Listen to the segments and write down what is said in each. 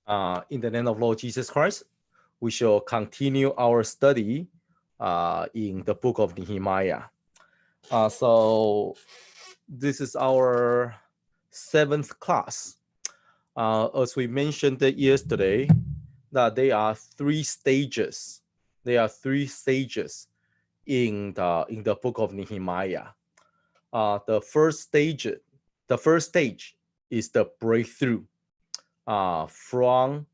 In the name of Lord Jesus Christ, we shall continue our study in the book of Nehemiah. So this is our 7th class. As we mentioned yesterday, that there are 3 stages. There are 3 stages in the book of Nehemiah. The first stage is the breakthrough from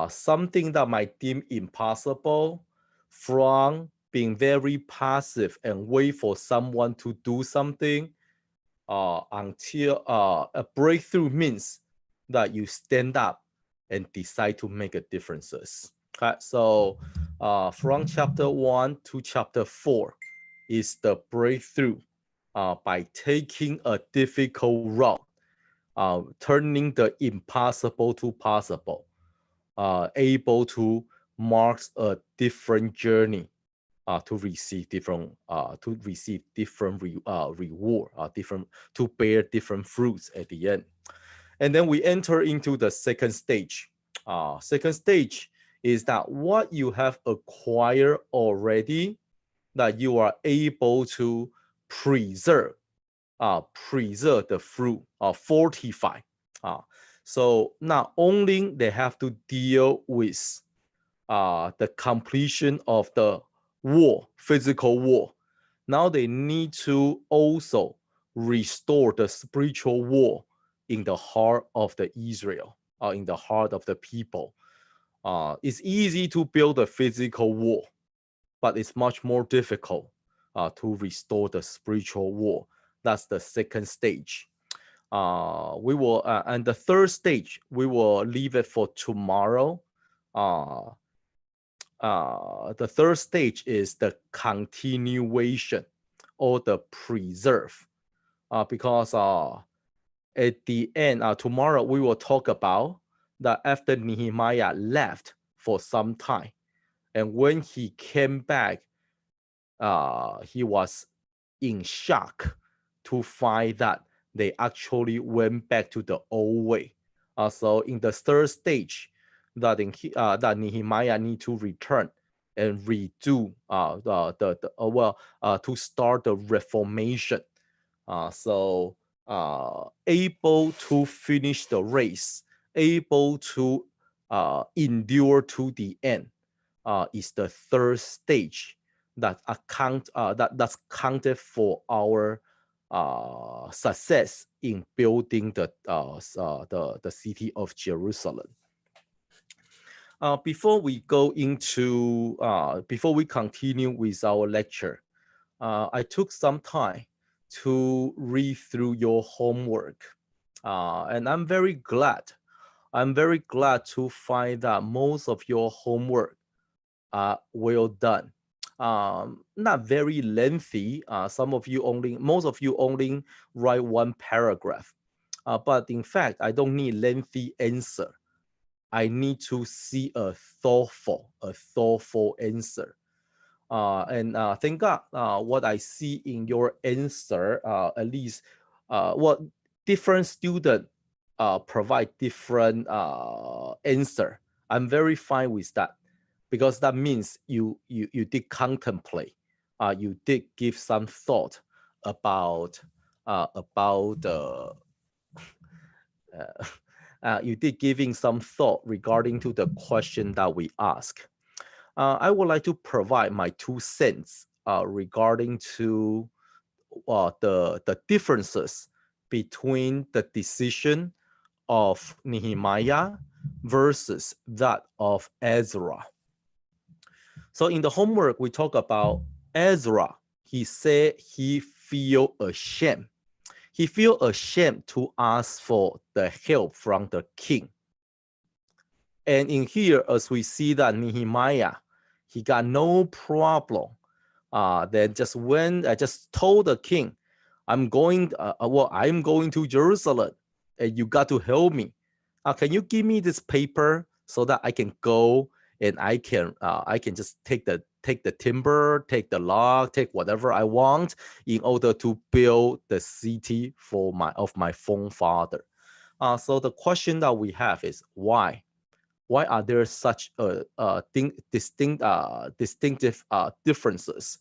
something that might deem impossible, from being very passive and wait for someone to do something, until a breakthrough means that you stand up and decide to make a differences. Okay, so from chapter 1 to chapter 4 is the breakthrough by taking a difficult route, turning the impossible to possible, able to mark a different journey to receive different reward, to bear different fruits at the end. And then we enter into the second stage. Second stage is that what you have acquired already, that you are able to preserve the fruit, fortify. So not only they have to deal with the completion of the war, physical war, now they need to also restore the spiritual war in the heart of the Israel, in the heart of the people. It's easy to build a physical war, but it's much more difficult to restore the spiritual war. That's the second stage. We will, and the third stage, we will leave it for tomorrow. The third stage is the continuation or the preserve, because at the end, tomorrow we will talk about that after Nehemiah left for some time, and when he came back, he was in shock to find that they actually went back to the old way. So in the third stage, that Nehemiah need to return and redo to start the reformation. So able to finish the race, able to endure to the end, is the third stage that that's counted for our success in building the city of Jerusalem. Before we continue with our lecture, I took some time to read through your homework, and I'm very glad to find that most of your homework are well done. Not very lengthy. Most of you only write 1 paragraph, but in fact, I don't need lengthy answer. I need to see a thoughtful answer. And thank God, what I see in your answer, at least what different students provide different answer. I'm very fine with that, because that means you did contemplate, you did give some thought about the you did giving some thought regarding to the question that we ask. I would like to provide my 2 cents regarding to the differences between the decision of Nehemiah versus that of Ezra. So in the homework, we talk about Ezra. He said he feel ashamed. He feel ashamed to ask for the help from the king. And in here, as we see that Nehemiah, he got no problem. Then just when I just told the king, I'm going to Jerusalem, and you got to help me. Can you give me this paper so that I can go and I can just take the timber, take the log, take whatever I want in order to build the city of my forefather. So the question that we have is why? Why are there such distinctive differences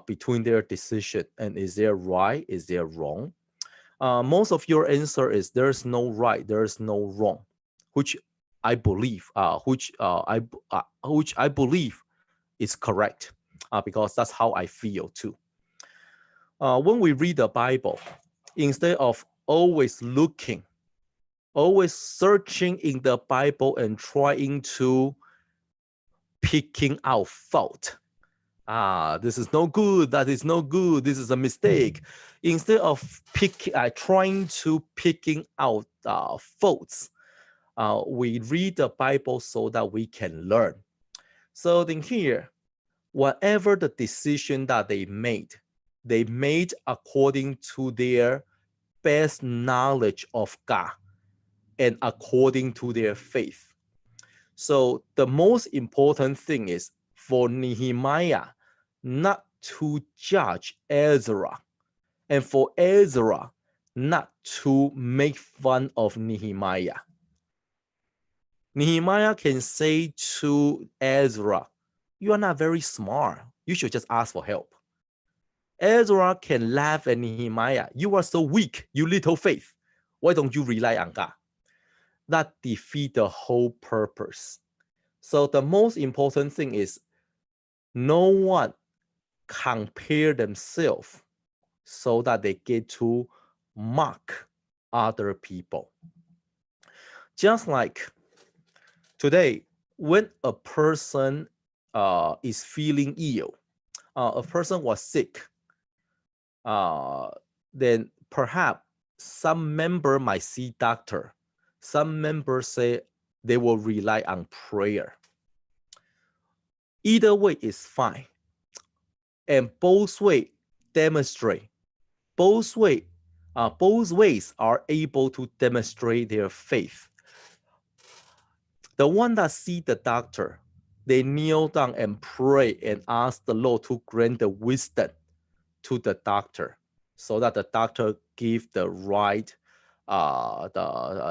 between their decision? And is there right? Is there wrong? Most of your answer is there's no right, there's no wrong, which I believe, which I believe is correct, because that's how I feel too. When we read the Bible, instead of always looking, always searching in the Bible and trying to picking out fault. This is no good, that is no good, this is a mistake. Instead of trying to picking out faults, we read the Bible so that we can learn. So then here, whatever the decision that they made according to their best knowledge of God and according to their faith. So the most important thing is for Nehemiah not to judge Ezra, and for Ezra not to make fun of Nehemiah. Nehemiah can say to Ezra, you are not very smart. You should just ask for help. Ezra can laugh at Nehemiah. You are so weak, you little faith. Why don't you rely on God? That defeats the whole purpose. So the most important thing is no one compare themselves so that they get to mock other people. Just like today, when a person is feeling ill, a person was sick, then perhaps some member might see doctor. Some members say they will rely on prayer. Either way is fine. And both ways demonstrate. Both ways are able to demonstrate their faith. The one that see the doctor, they kneel down and pray and ask the Lord to grant the wisdom to the doctor, so that the doctor give the right,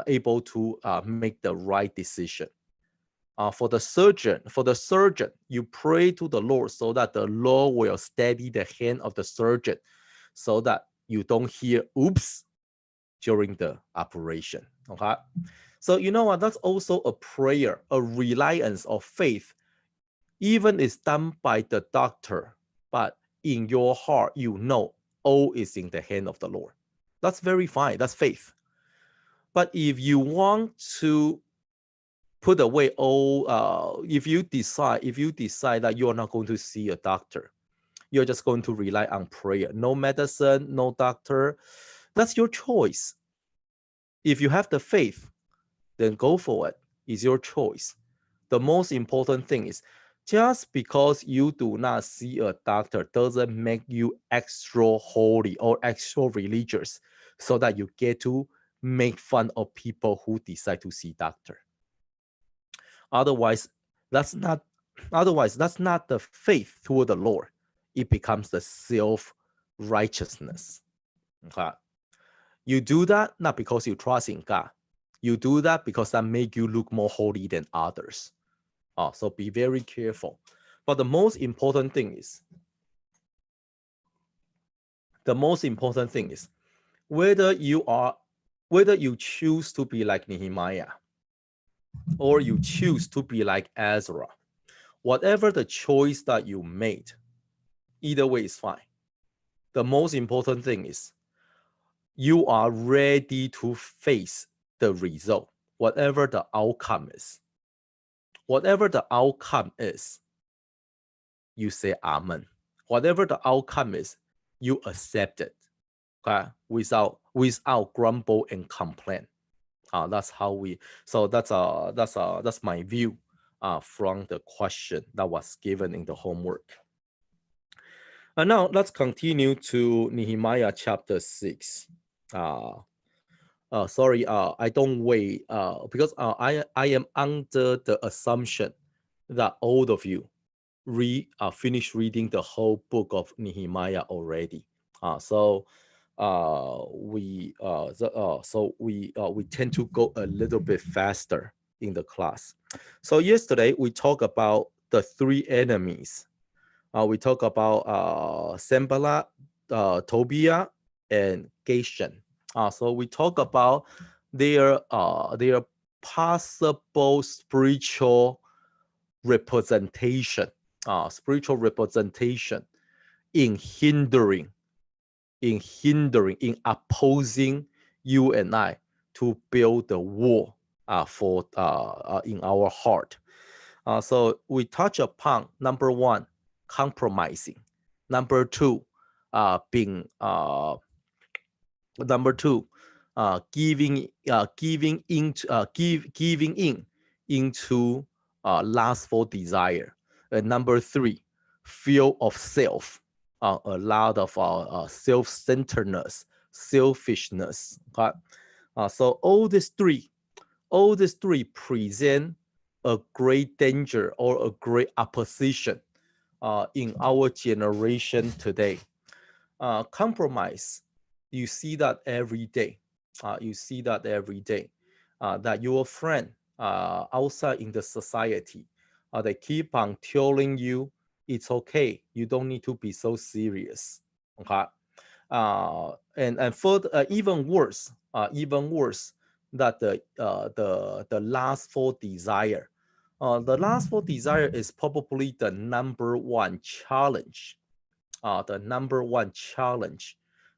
able to make the right decision. For the surgeon, you pray to the Lord so that the Lord will steady the hand of the surgeon, so that you don't hear oops during the operation. Okay, so you know what? That's also a prayer, a reliance of faith. Even it's done by the doctor, but in your heart, you know all is in the hand of the Lord. That's very fine. That's faith. But if you want to put away all, if you decide that you're not going to see a doctor, you're just going to rely on prayer, no medicine, no doctor, that's your choice. If you have the faith, then go for it. It's your choice. The most important thing is, just because you do not see a doctor doesn't make you extra holy or extra religious, so that you get to make fun of people who decide to see doctor. Otherwise, that's not the faith toward the Lord. It becomes the self-righteousness. Okay? You do that not because you trust in God. You do that because that make you look more holy than others. So be very careful. But the most important thing is whether you choose to be like Nehemiah or you choose to be like Ezra. Whatever the choice that you made, either way is fine. The most important thing is you are ready to face the result, whatever the outcome is. Whatever the outcome is, you say amen. Whatever the outcome is, you accept it, okay? Without grumble and complain. That's how we. So that's my view from the question that was given in the homework. And now let's continue to Nehemiah chapter 6. Sorry, I don't wait because I am under the assumption that all of you finished reading the whole book of Nehemiah already. So we tend to go a little bit faster in the class. So yesterday we talked about the three enemies. We talked about Sanballat, Tobiah, and Geshem. So we talk about their possible spiritual representation, in hindering, in opposing you and I to build the wall for in our heart. So we touch upon number one, compromising. Number two, being number two, giving in into lustful desire. And number three, fear of self, a lot of self-centeredness, selfishness. Okay? So all these three present a great danger or a great opposition in our generation today. Compromise, you see that every day. That your friend outside in the society, they keep on telling you it's okay. You don't need to be so serious. Okay. And further, even worse, that the lustful desire. The lustful desire is probably the number one challenge.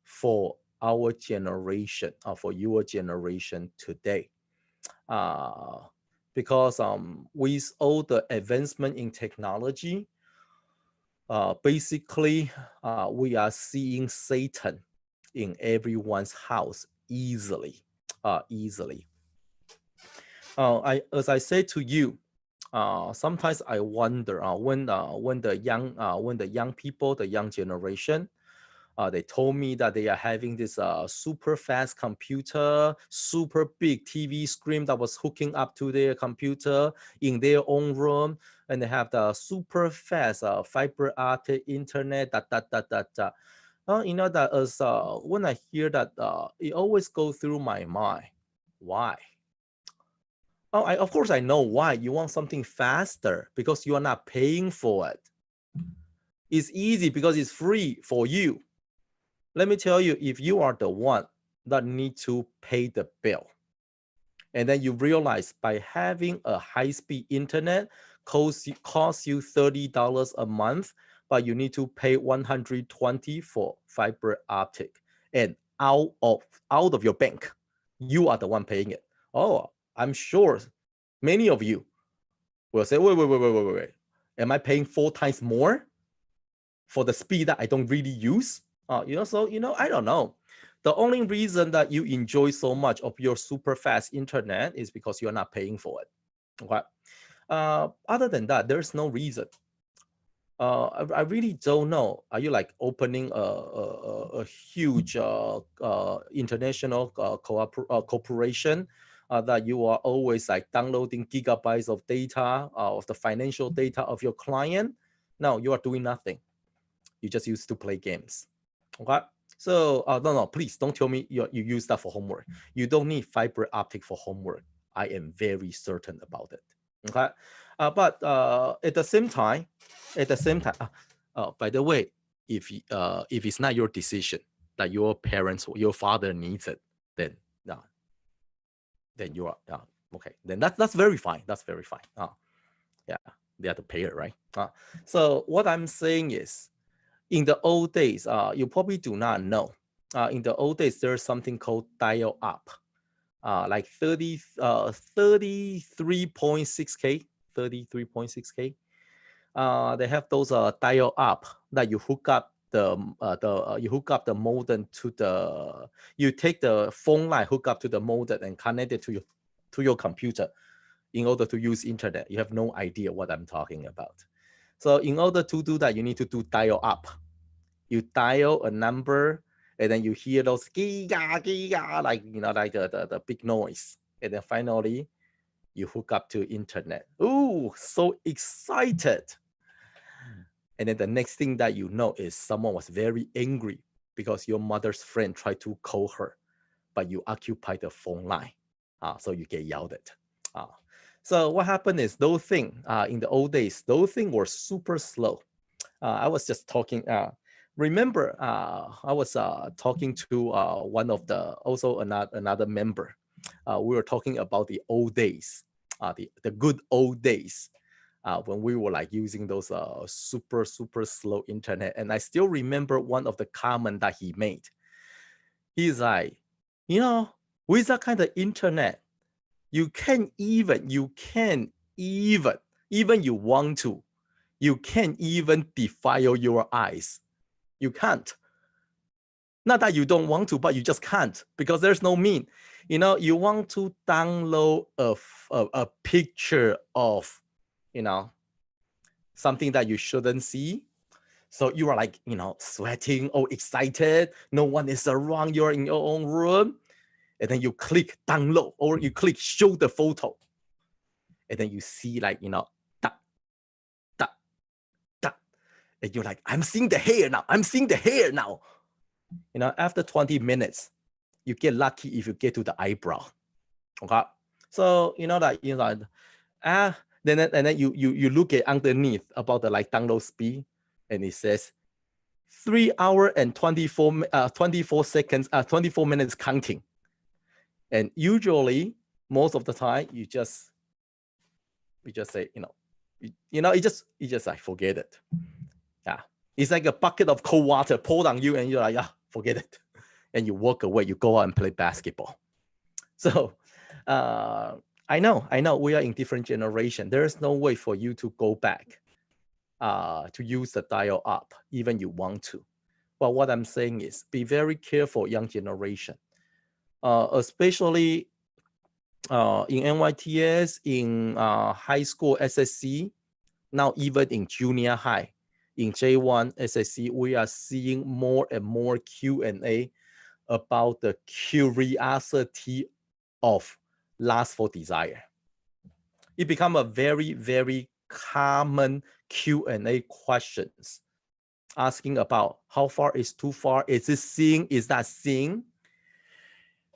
For our generation, for your generation today. Because with all the advancement in technology, basically, we are seeing Satan in everyone's house easily. As I said to you, sometimes I wonder when the young people, the young generation, they told me that they are having this super fast computer, super big TV screen that was hooking up to their computer in their own room, and they have the super fast fiber optic internet. That as when I hear that, it always goes through my mind. Why? Of course I know why. You want something faster because you are not paying for it. It's easy because it's free for you. Let me tell you, if you are the one that need to pay the bill, and then you realize by having a high-speed internet costs you $30 a month, but you need to pay $120 for fiber optic, and out of your bank, you are the one paying it. Oh, I'm sure many of you will say, wait. Am I paying 4 times more for the speed that I don't really use? I don't know. The only reason that you enjoy so much of your super fast internet is because you're not paying for it. Okay. Other than that, there's no reason. I really don't know. Are you like opening a huge international corporation that you are always like downloading gigabytes of data, of the financial data of your client? No, you are doing nothing. You just used to play games. Okay. So no, please don't tell me you use that for homework. You don't need fiber optic for homework. I am very certain about it. Okay. But at the same time, by the way, if it's not your decision that your parents or your father needs it, then you are okay. Then that's very fine. That's very fine. Yeah, they have to pay it, right? So what I'm saying is, in the old days, you probably do not know. In the old days, there's something called dial-up, like 33.6K, 33.6K. They have those dial-up that you hook up the modem to the. You take the phone line, hook up to the modem, and connect it to your computer in order to use internet. You have no idea what I'm talking about. So in order to do that, you need to do dial-up. You dial a number, and then you hear those giga, like the big noise, and then finally you hook up to internet. Ooh, so excited! And then the next thing that you know is someone was very angry because your mother's friend tried to call her, but you occupy the phone line, so you get yelled at. So what happened is those things in the old days, those things were super slow. I was just talking. Remember, I was talking to one of also another member. We were talking about the old days, the good old days, when we were like using those super slow internet. And I still remember one of the comment that he made. He's like, with that kind of internet, you can't even you want to, you can't even defile your eyes. You can't. Not that you don't want to, but you just can't, because there's no mean. You want to download a picture of, something that you shouldn't see. So you are like, sweating, excited. No one is around. You're in your own room. And then you click download, or you click show the photo. And then you see like, that. And you're like, I'm seeing the hair now. I'm seeing the hair now. After 20 minutes, you get lucky if you get to the eyebrow. Okay. So, then you look at underneath about the like download speed, and it says 3 hours and 24 seconds, 24 minutes counting. And usually, most of the time, we just say, you just like forget it. Yeah, it's like a bucket of cold water poured on you, and you're like, yeah, forget it, and you walk away. You go out and play basketball. So, I know we are in different generation. There is no way for you to go back to use the dial up, even you want to. But what I'm saying is, be very careful, young generation, especially in NYTS, in high school SSC, now even in junior high, in J1 SSC, we are seeing more and more Q&A about the curiosity of lustful desire. It become a very, very common Q&A questions, asking about how far is too far, is this sin, is that sin?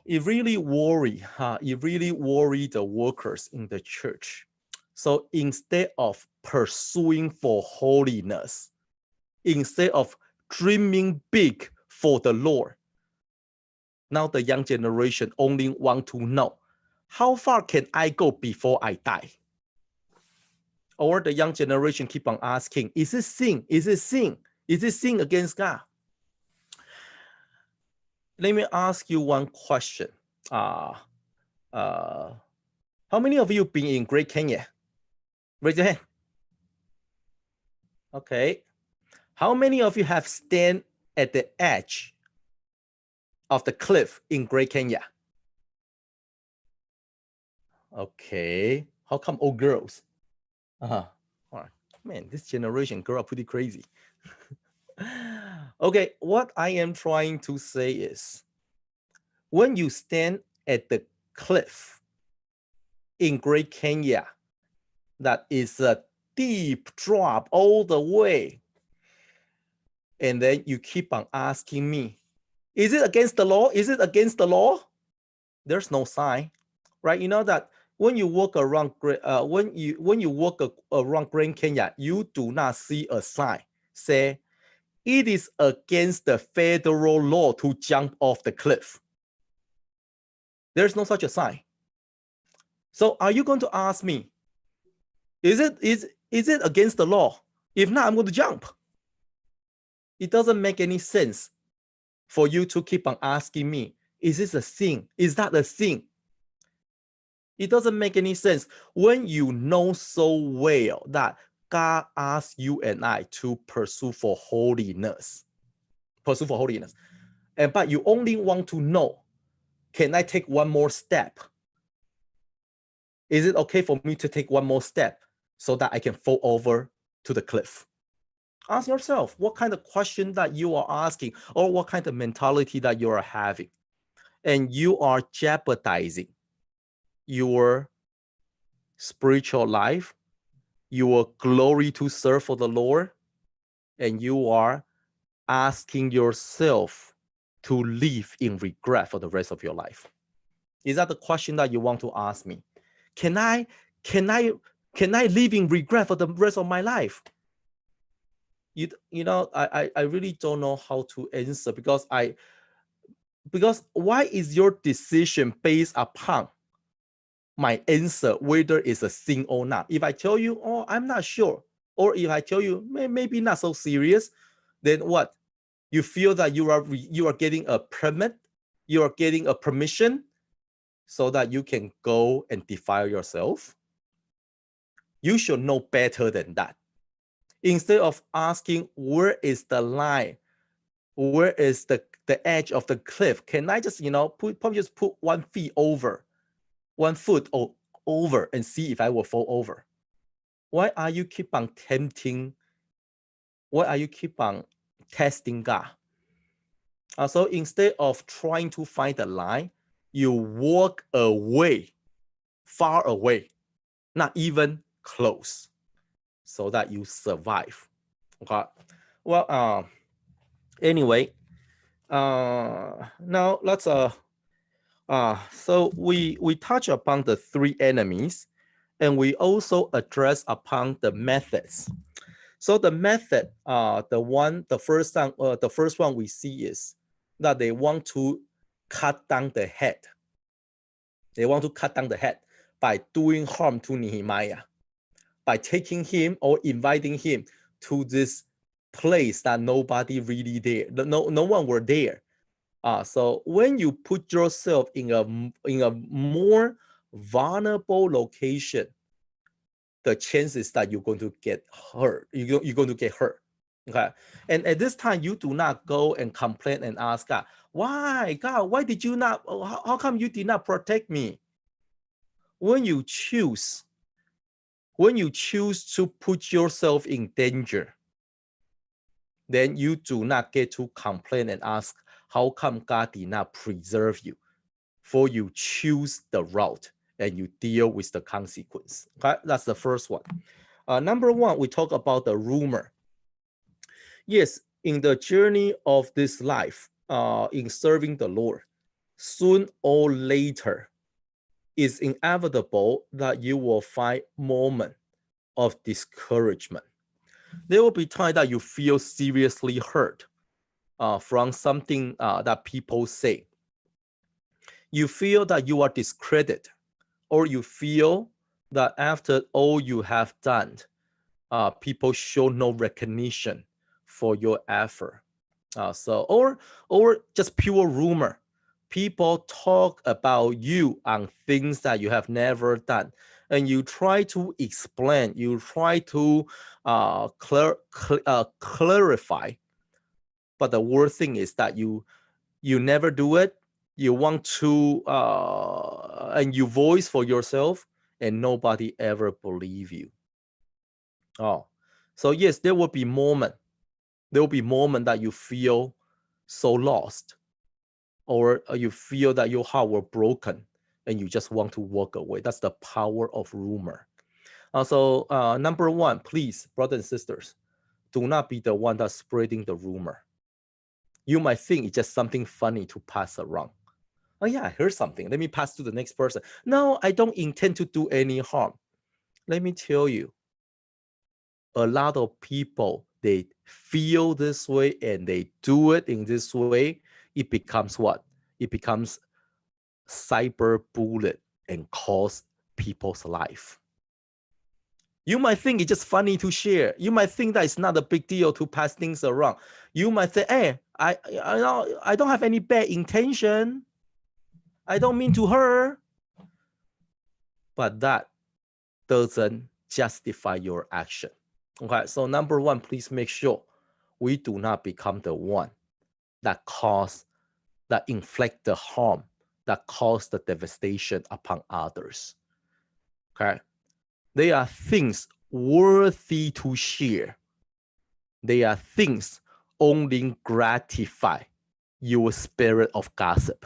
It really worry the workers in the church. So instead of pursuing for holiness, instead of dreaming big for the Lord, now the young generation only want to know, how far can I go before I die? Or the young generation keep on asking, is it sin? Is it sin? Is it sin against God? Let me ask you one question. How many of you been in Great Canyon? Raise your hand. Okay. How many of you have stand at the edge of the cliff in Great Canyon? Okay. How come all girls? All right. Man, this generation grew up pretty crazy. Okay, what I am trying to say is, when you stand at the cliff in Great Canyon, that is a deep drop all the way, and then you keep on asking me, is it against the law? Is it against the law? There's no sign, right? You know that when you walk around around Grand Canyon, you do not see a sign say it is against the federal law to jump off the cliff. There's no such a sign. So are you going to ask me, is it against the law? If not, I'm going to jump. It doesn't make any sense for you to keep on asking me, is this a sin? Is that a sin? It doesn't make any sense when you know so well that God asks you and I to pursue for holiness. Pursue for holiness. But you only want to know, can I take one more step? Is it okay for me to take one more step so that I can fall over to the cliff? Ask yourself what kind of question that you are asking, or what kind of mentality that you are having. And you are jeopardizing your spiritual life, your glory to serve for the Lord, and you are asking yourself to live in regret for the rest of your life. Is that the question that you want to ask me? Can I can I live in regret for the rest of my life? You know, I really don't know how to answer, because why is your decision based upon my answer, whether it's a sin or not? If I tell you, oh, I'm not sure, or if I tell you maybe not so serious, then what? You feel that you are getting a permit, you are getting a permission, so that you can go and defile yourself? You should know better than that. Instead of asking, where is the line? Where is the edge of the cliff? Can I just, probably just put 1 foot over, 1 foot over, and see if I will fall over? Why are you keep on tempting? Why are you keep on testing God? So instead of trying to find the line, you walk away, far away, not even close, so that you survive. Okay. Well, anyway, now let's so we touch upon the 3 enemies, and we also address upon the methods. So the method, the first one we see is that they want to cut down the head. They want to cut down the head by doing harm to Nehemiah, by taking him or inviting him to this place that nobody really there, no one were there. So when you put yourself in a more vulnerable location, the chances that you're going to get hurt, you're going to get hurt. Okay. And at this time, you do not go and complain and ask God, why, God, why did you not, how come you did not protect me? When you choose to put yourself in danger, then you do not get to complain and ask, how come God did not preserve you? For you choose the route and you deal with the consequence. Okay, that's the first one. Number 1, we talk about the rumor. Yes, in the journey of this life, in serving the Lord, soon or later, it's inevitable that you will find moments of discouragement. There will be times that you feel seriously hurt from something that people say. You feel that you are discredited, or you feel that after all you have done, people show no recognition for your effort. Or just pure rumor. People talk about you on things that you have never done, and you try to explain, you try to clarify, but the worst thing is that you never do it. You want to and you voice for yourself, and nobody ever believe you. So yes, there will be moment that you feel so lost, or you feel that your heart were broken and you just want to walk away. That's the power of rumor. So number 1, please, brothers and sisters, do not be the one that's spreading the rumor. You might think it's just something funny to pass around. Oh yeah, I heard something. Let me pass to the next person. No, I don't intend to do any harm. Let me tell you, a lot of people, they feel this way and they do it in this way. It becomes what? It becomes cyberbullying and cost people's life. You might think it's just funny to share. You might think that it's not a big deal to pass things around. You might say, hey, I don't have any bad intention. I don't mean to hurt. But that doesn't justify your action. Okay, so number 1, please make sure we do not become the one that inflict the harm, that cause the devastation upon others. Okay, they are things worthy to share. They are things only gratify your spirit of gossip.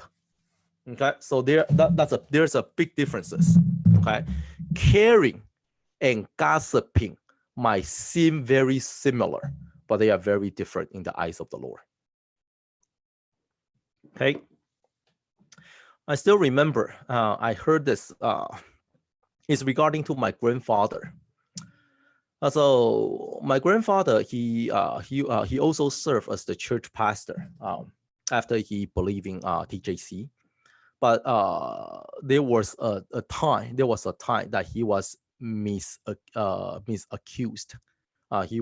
Okay, so there's a big differences. Okay, caring and gossiping might seem very similar, but they are very different in the eyes of the Lord. Okay, I still remember I heard this is regarding to my grandfather. So my grandfather, he also served as the church pastor after he believed in TJC. But there was a time that he was misaccused. He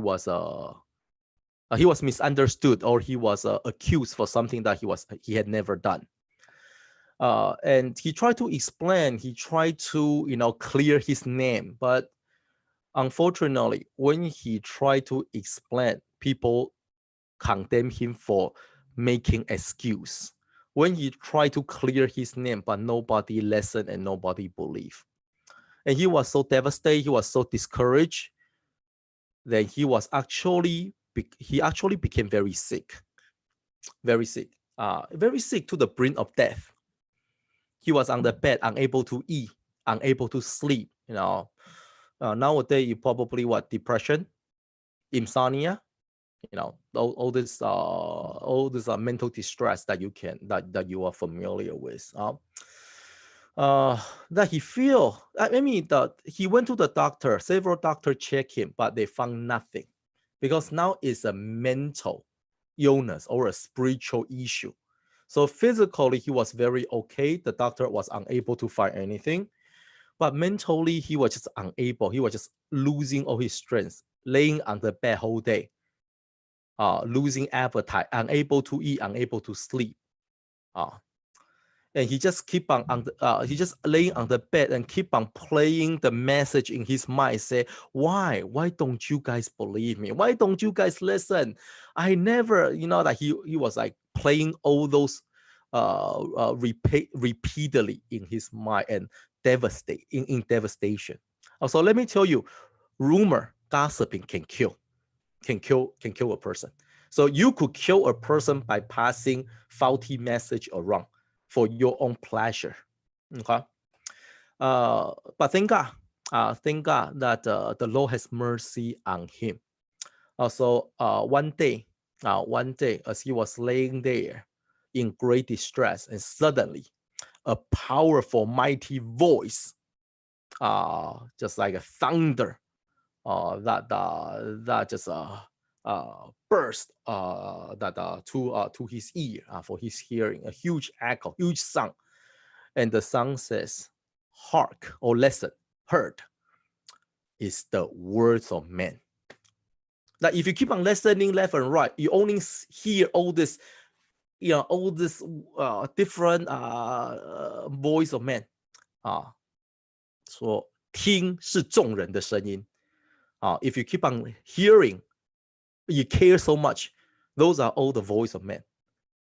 was misunderstood, or he was accused for something that he had never done. And he tried to explain, he tried to clear his name, but unfortunately, when he tried to explain, people condemn him for making excuse. When he tried to clear his name, but nobody listened and nobody believed. And he was so devastated, he was so discouraged that he actually became very sick. Very sick. Very sick to the brink of death. He was on the bed, unable to eat, unable to sleep. Nowadays you probably depression, insomnia, all this mental distress that you are familiar with. That he feel. That he went to the doctor. Several doctors checked him, but they found nothing, because now it's a mental illness or a spiritual issue. So physically he was very okay. The doctor was unable to find anything, but mentally he was just unable. He was just losing all his strength, laying on the bed whole day, losing appetite, unable to eat, unable to sleep. And he just he just laying on the bed and keep on playing the message in his mind, say, why don't you guys believe me? Why don't you guys listen? I never, that he was like playing all those repeatedly in his mind, and in devastation. So let me tell you, rumor, gossiping can kill a person. So you could kill a person by passing faulty message around for your own pleasure. Okay. But thank God that the Lord has mercy on him. So one day, as he was laying there in great distress, and suddenly a powerful, mighty voice, just like a thunder, that just burst to his ear, for his hearing, a huge echo, huge sound. And the sound says, hark, or listen, heard, is the words of men. That if you keep on listening left and right, you only hear all this, all this different voice of men. 说听是众人的声音. If you keep on hearing, you care so much, those are all the voice of men.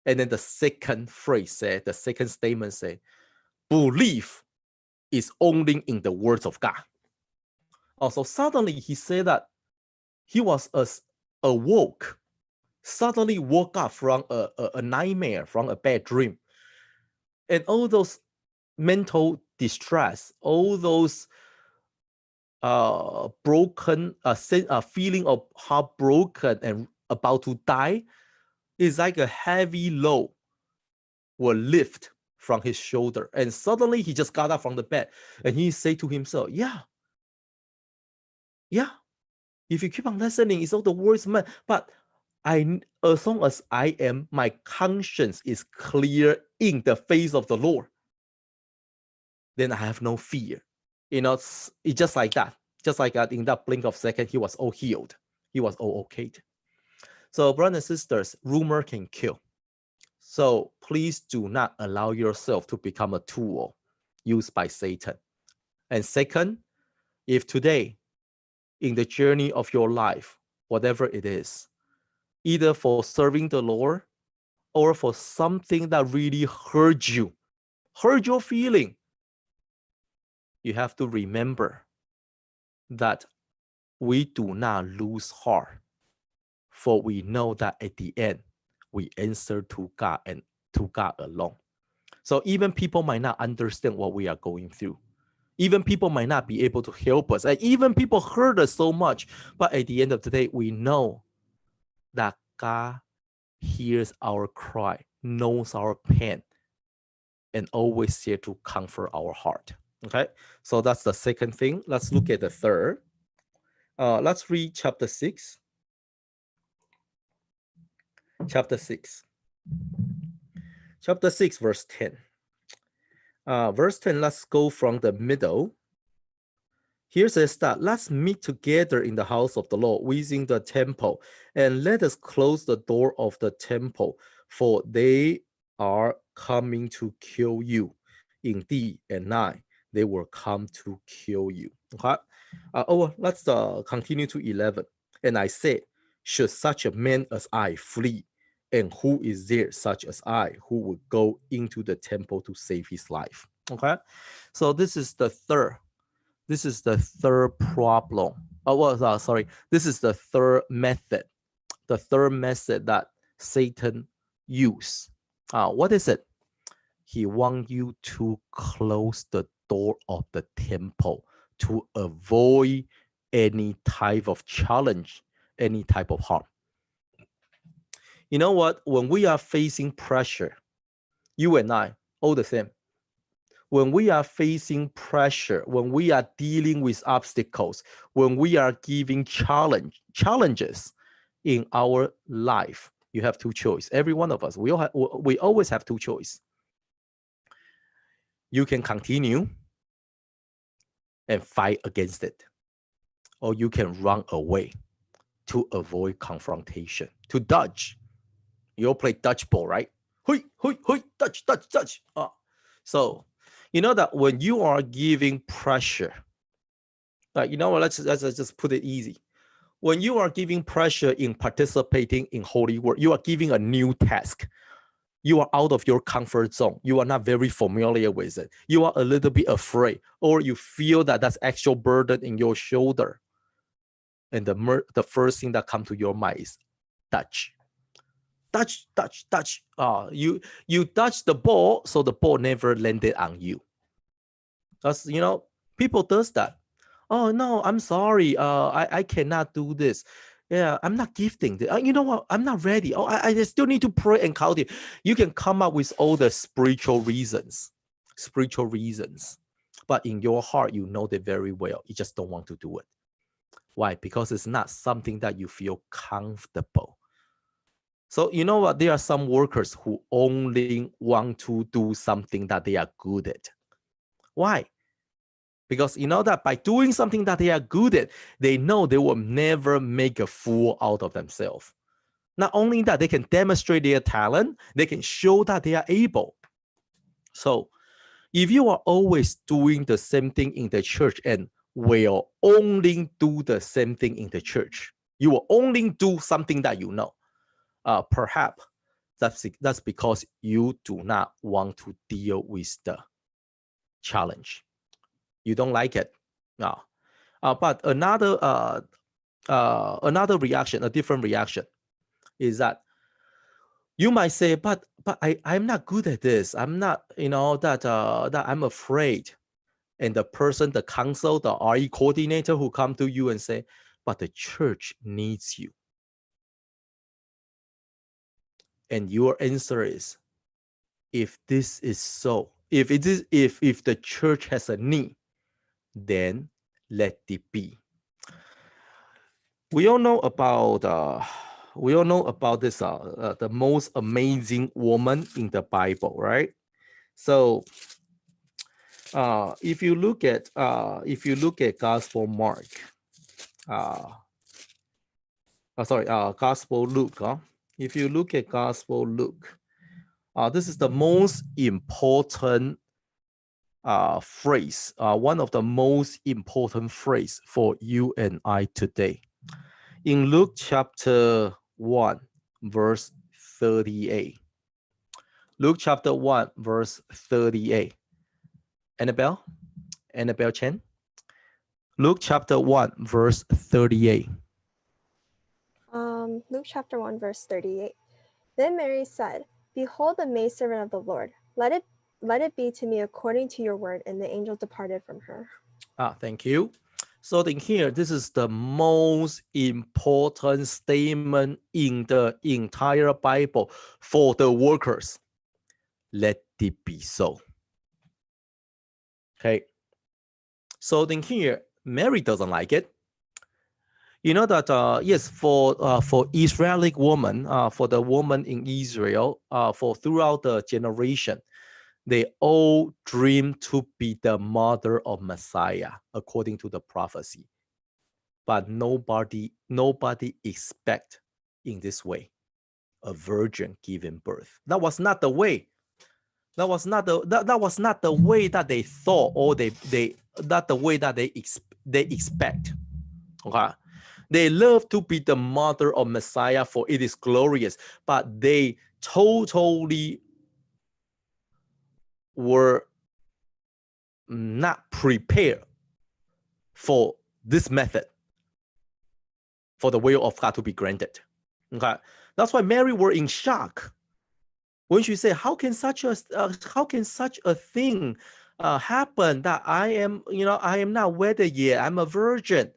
And then the second statement said, belief is only in the words of God. Also, suddenly he said that he was awoke, suddenly woke up from a nightmare, from a bad dream. And all those mental distress, all those broken, feeling of heartbroken and about to die, is like a heavy load will lift from his shoulder. And suddenly he just got up from the bed and he said to himself, yeah, if you keep on listening, it's all the words, man. But as long as my conscience is clear in the face of the Lord, then I have no fear. It's just like that. Just like that, in that blink of second, he was all healed. He was all okay. So, brothers and sisters, rumor can kill. So please do not allow yourself to become a tool used by Satan. And second, if today, in the journey of your life, whatever it is, either for serving the Lord or for something that really hurt your feeling, you have to remember that we do not lose heart, for we know that at the end, we answer to God and to God alone. So even people might not understand what we are going through. Even people might not be able to help us. And even people hurt us so much. But at the end of the day, we know that God hears our cry, knows our pain, and always here to comfort our heart. Okay, so that's the second thing. Let's look at the third. Let's read chapter 6. Chapter 6. Chapter 6, verse 10. Verse 10, let's go from the middle. Here says that let's meet together in the house of the Lord within the temple, and let us close the door of the temple, for they are coming to kill you. Indeed, at night they will come to kill you. Okay. Let's continue to 11. And I said, should such a man as I flee? And who is there such as I who would go into the temple to save his life? Okay. So this is the third. This is the third problem. This is the third method. The third method that Satan used. What is it? He wants you to close the door of the temple to avoid any type of challenge, any type of harm. You know what? When we are facing pressure, you and I, all the same. When we are facing pressure, when we are dealing with obstacles, when we are giving challenges in our life, you have two choices. Every one of us, we always have two choices. You can continue and fight against it, or you can run away to avoid confrontation, to dodge. You all play dodgeball, right? Hui, hui, hui, dodge, dodge, dodge. So, you know that when you are giving pressure, you know what, let's just put it easy. When you are giving pressure in participating in Holy Word, you are giving a new task. You are out of your comfort zone. You are not very familiar with it. You are a little bit afraid, or you feel that that's actual burden in your shoulder. And the first thing that comes to your mind is touch. Touch, touch, touch. You touch the ball, so the ball never landed on you. Because, people does that. Oh, no, I'm sorry. I cannot do this. Yeah, I'm not gifting. You know what? I'm not ready. Oh, I still need to pray and count it. You can come up with all the spiritual reasons. But in your heart, you know that very well. You just don't want to do it. Why? Because it's not something that you feel comfortable. So you know what? There are some workers who only want to do something that they are good at. Why? Because you know that by doing something that they are good at, they know they will never make a fool out of themselves. Not only that, they can demonstrate their talent, they can show that they are able. So if you are always doing the same thing in the church and will only do the same thing in the church, you will only do something that you know. Perhaps that's because you do not want to deal with the challenge. You don't like it. But another reaction, a different reaction, is that you might say, but I'm not good at this. I'm not, that I'm afraid. And the person, the council, the RE coordinator who come to you and say, but the church needs you. And your answer is, if this is so, if the church has a need, then let it be. We all know about this the most amazing woman in the Bible, right? So if you look at Gospel Mark, Gospel Luke, if you look at Gospel Luke, this is the most important phrase, one of the most important phrase for you and I today. In Luke chapter 1, verse 38. Luke chapter 1, verse 38. Annabelle Chen. Luke chapter 1, verse 38. Luke chapter 1, verse 38. Then Mary said, Behold the maidservant of the Lord. Let it be to me according to your word. And the angel departed from her. Thank you. So in here, this is the most important statement in the entire Bible for the workers. Let it be so. Okay. So then here, Mary doesn't like it. You know that yes, for Israeli woman, for the woman in Israel, for throughout the generation, they all dream to be the mother of Messiah according to the prophecy. But nobody expect in this way a virgin giving birth. That was not the way. That was not the way that they thought, or not the way that they expect. Okay. They love to be the mother of Messiah, for it is glorious, but they totally were not prepared for this method, for the will of God to be granted. Okay, that's why Mary were in shock when she said, "How can such a thing happen? That I am not wedded yet. I'm a virgin.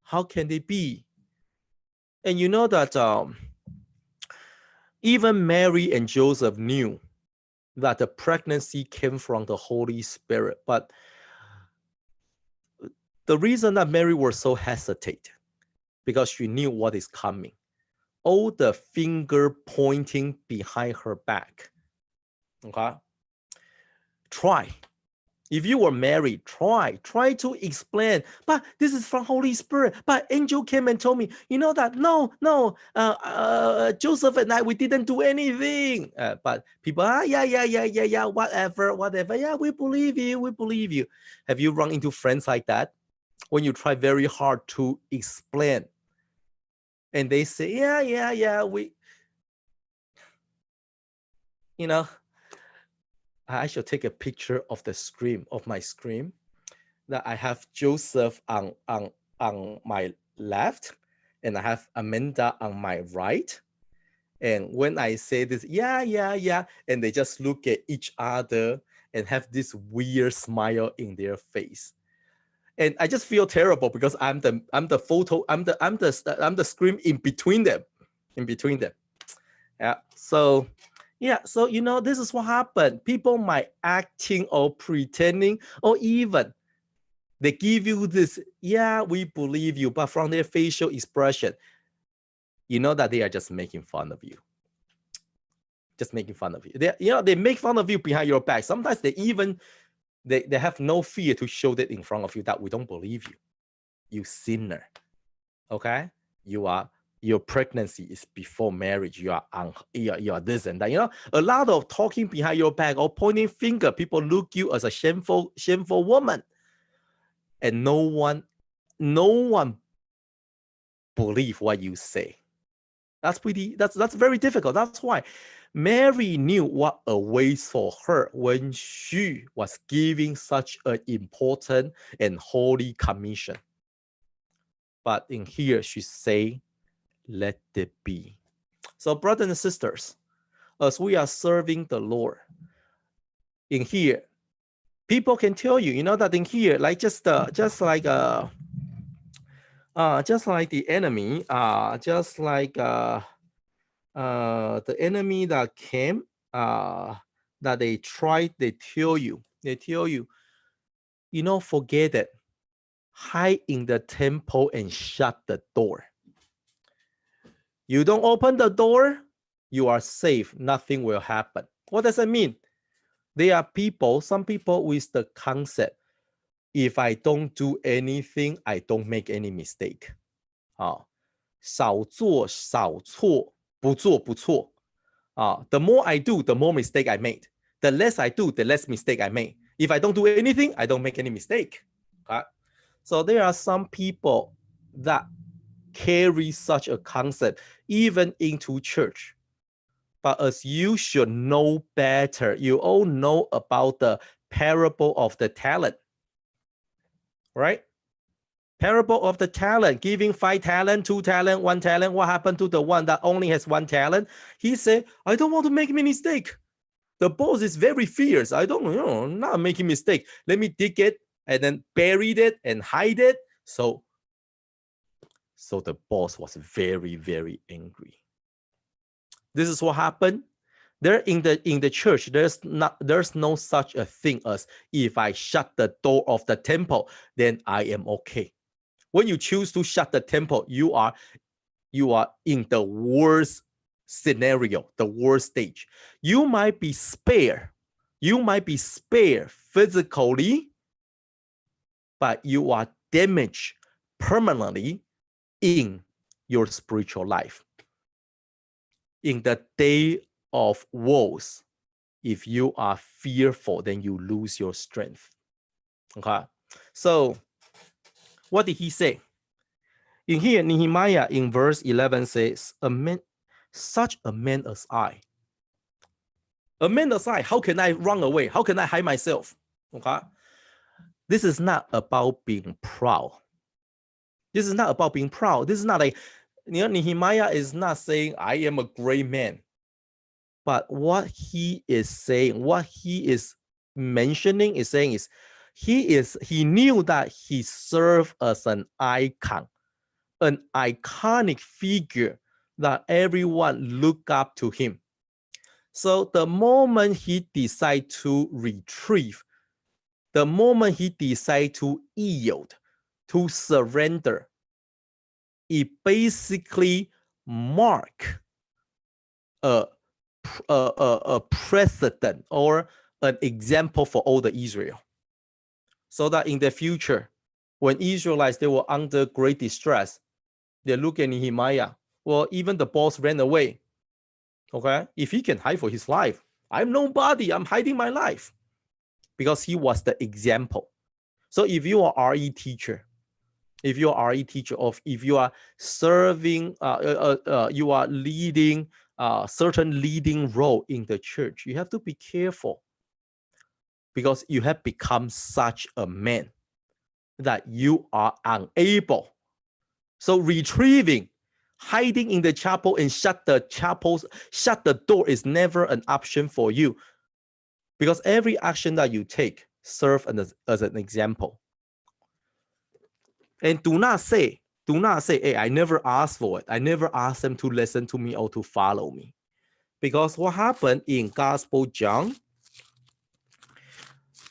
How can it be?" And you know that even Mary and Joseph knew that the pregnancy came from the Holy Spirit, but the reason that Mary was so hesitant, because she knew what is coming. All the finger pointing behind her back. Okay? Try. If you were married, try to explain. But this is from Holy Spirit. But angel came and told me, you know that no, Joseph and I, we didn't do anything. But people, yeah, whatever. Yeah, we believe you. Have you run into friends like that when you try very hard to explain, and they say, yeah, we, I should take a picture of the screen, of my screen, that I have Joseph on my left, and I have Amanda on my right. And when I say this, yeah, and they just look at each other and have this weird smile in their face. And I just feel terrible because I'm the screen in between them. Yeah. So this is what happened. People might acting or pretending, or even they give you this, yeah, we believe you, but from their facial expression, you know that they are just making fun of you. Just making fun of you. They make fun of you behind your back. Sometimes they have no fear to show that in front of you, that we don't believe you. You sinner. Okay? Your pregnancy is before marriage. You are this and that. A lot of talking behind your back or pointing finger. People look you as a shameful woman, and no one believe what you say. That's very difficult. That's why Mary knew what awaits for her when she was giving such an important and holy commission. But in here, she say, let it be. So brothers and sisters, as we are serving the Lord, in here, people can tell you, that in here, like just like the enemy, just like the enemy that came, that they tell you, forget it. Hide in the temple and shut the door. You don't open the door, you are safe. Nothing will happen. What does that mean? There are some people with the concept, if I don't do anything, I don't make any mistake. 少做少错，不做不错。The more I do, the more mistake I made. The less I do, the less mistake I made. If I don't do anything, I don't make any mistake. So there are some people that carry such a concept even into church. But as you should know better, you all know about the parable of the talent, right? Parable of the talent, giving 5 talent, 2 talent, 1 talent. What happened to the one that only has 1 talent? He said, I don't want to make a mistake. The boss is very fierce. I don't not making mistake. Let me dig it and then bury it and hide it. So the boss was very, very angry. This is what happened. There in the church, there's no such a thing as if I shut the door of the temple, then I am okay. When you choose to shut the temple, you are in the worst scenario, the worst stage. You might be spared physically, but you are damaged permanently in your spiritual life. In the day of wars, if you are fearful, then you lose your strength. Okay, so what did he say? In here, Nehemiah in verse 11 says, such a man as I. A man as I, how can I run away? How can I hide myself? Okay, this is not about being proud. This is not about being proud. This is not like, Nehemiah is not saying I am a great man. But what he is saying, what he is mentioning is saying is, he knew that he served as an icon, an iconic figure that everyone look up to him. So the moment he decide to retrieve, the moment he decide to yield, to surrender, it basically mark a precedent or an example for all the Israel. So that in the future, when Israelites, they were under great distress, they look at Nehemiah. Well, even the boss ran away. Okay, if he can hide for his life, I'm nobody, I'm hiding my life. Because he was the example. So if you are RE teacher, if you are RE teacher, or if you are serving, you are leading certain leading role in the church, you have to be careful, because you have become such a man that you are unable. So retrieving, hiding in the chapel and shut the door is never an option for you, because every action that you take serves as an example. And do not say, hey, I never asked for it. I never asked them to listen to me or to follow me. Because what happened in Gospel John,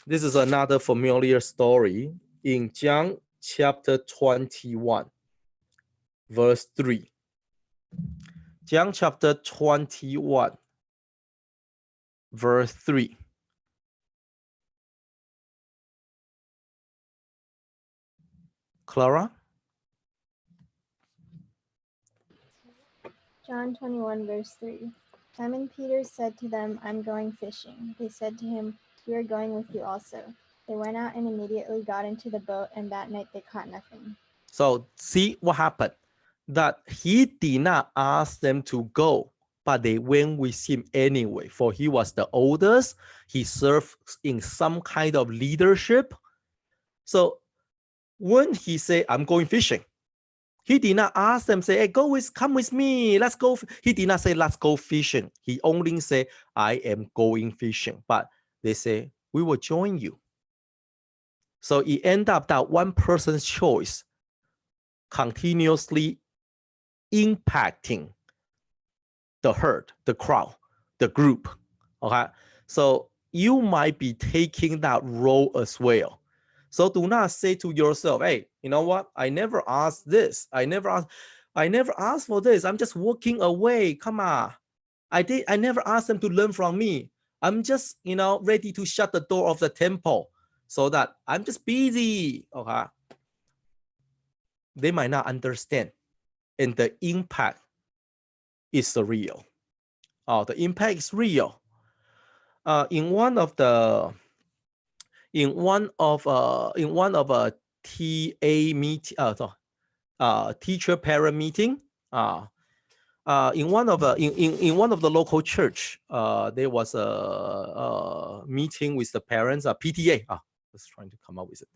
this is another familiar story. In John chapter 21, verse 3. John chapter 21, verse 3. Clara? John 21, verse 3. Simon Peter said to them, I'm going fishing. They said to him, We are going with you also. They went out and immediately got into the boat, and that night they caught nothing. So see what happened? That he did not ask them to go, but they went with him anyway, for he was the oldest. He served in some kind of leadership. So when he said, I'm going fishing, he did not ask them, say, hey, come with me, let's go. He did not say, let's go fishing. He only said, I am going fishing. But they say, we will join you. So it ended up that one person's choice continuously impacting the herd, the crowd, the group. Okay, so you might be taking that role as well. So do not say to yourself, hey, you know what? I never asked this. I never asked for this. I'm just walking away. Come on. I never asked them to learn from me. I'm just, ready to shut the door of the temple so that I'm just busy. Okay. They might not understand. And the impact is real. The impact is real. In one of a TA meeting, teacher parent meeting, in one of the local church, there was a meeting with the parents. PTA. I was trying to come up with it.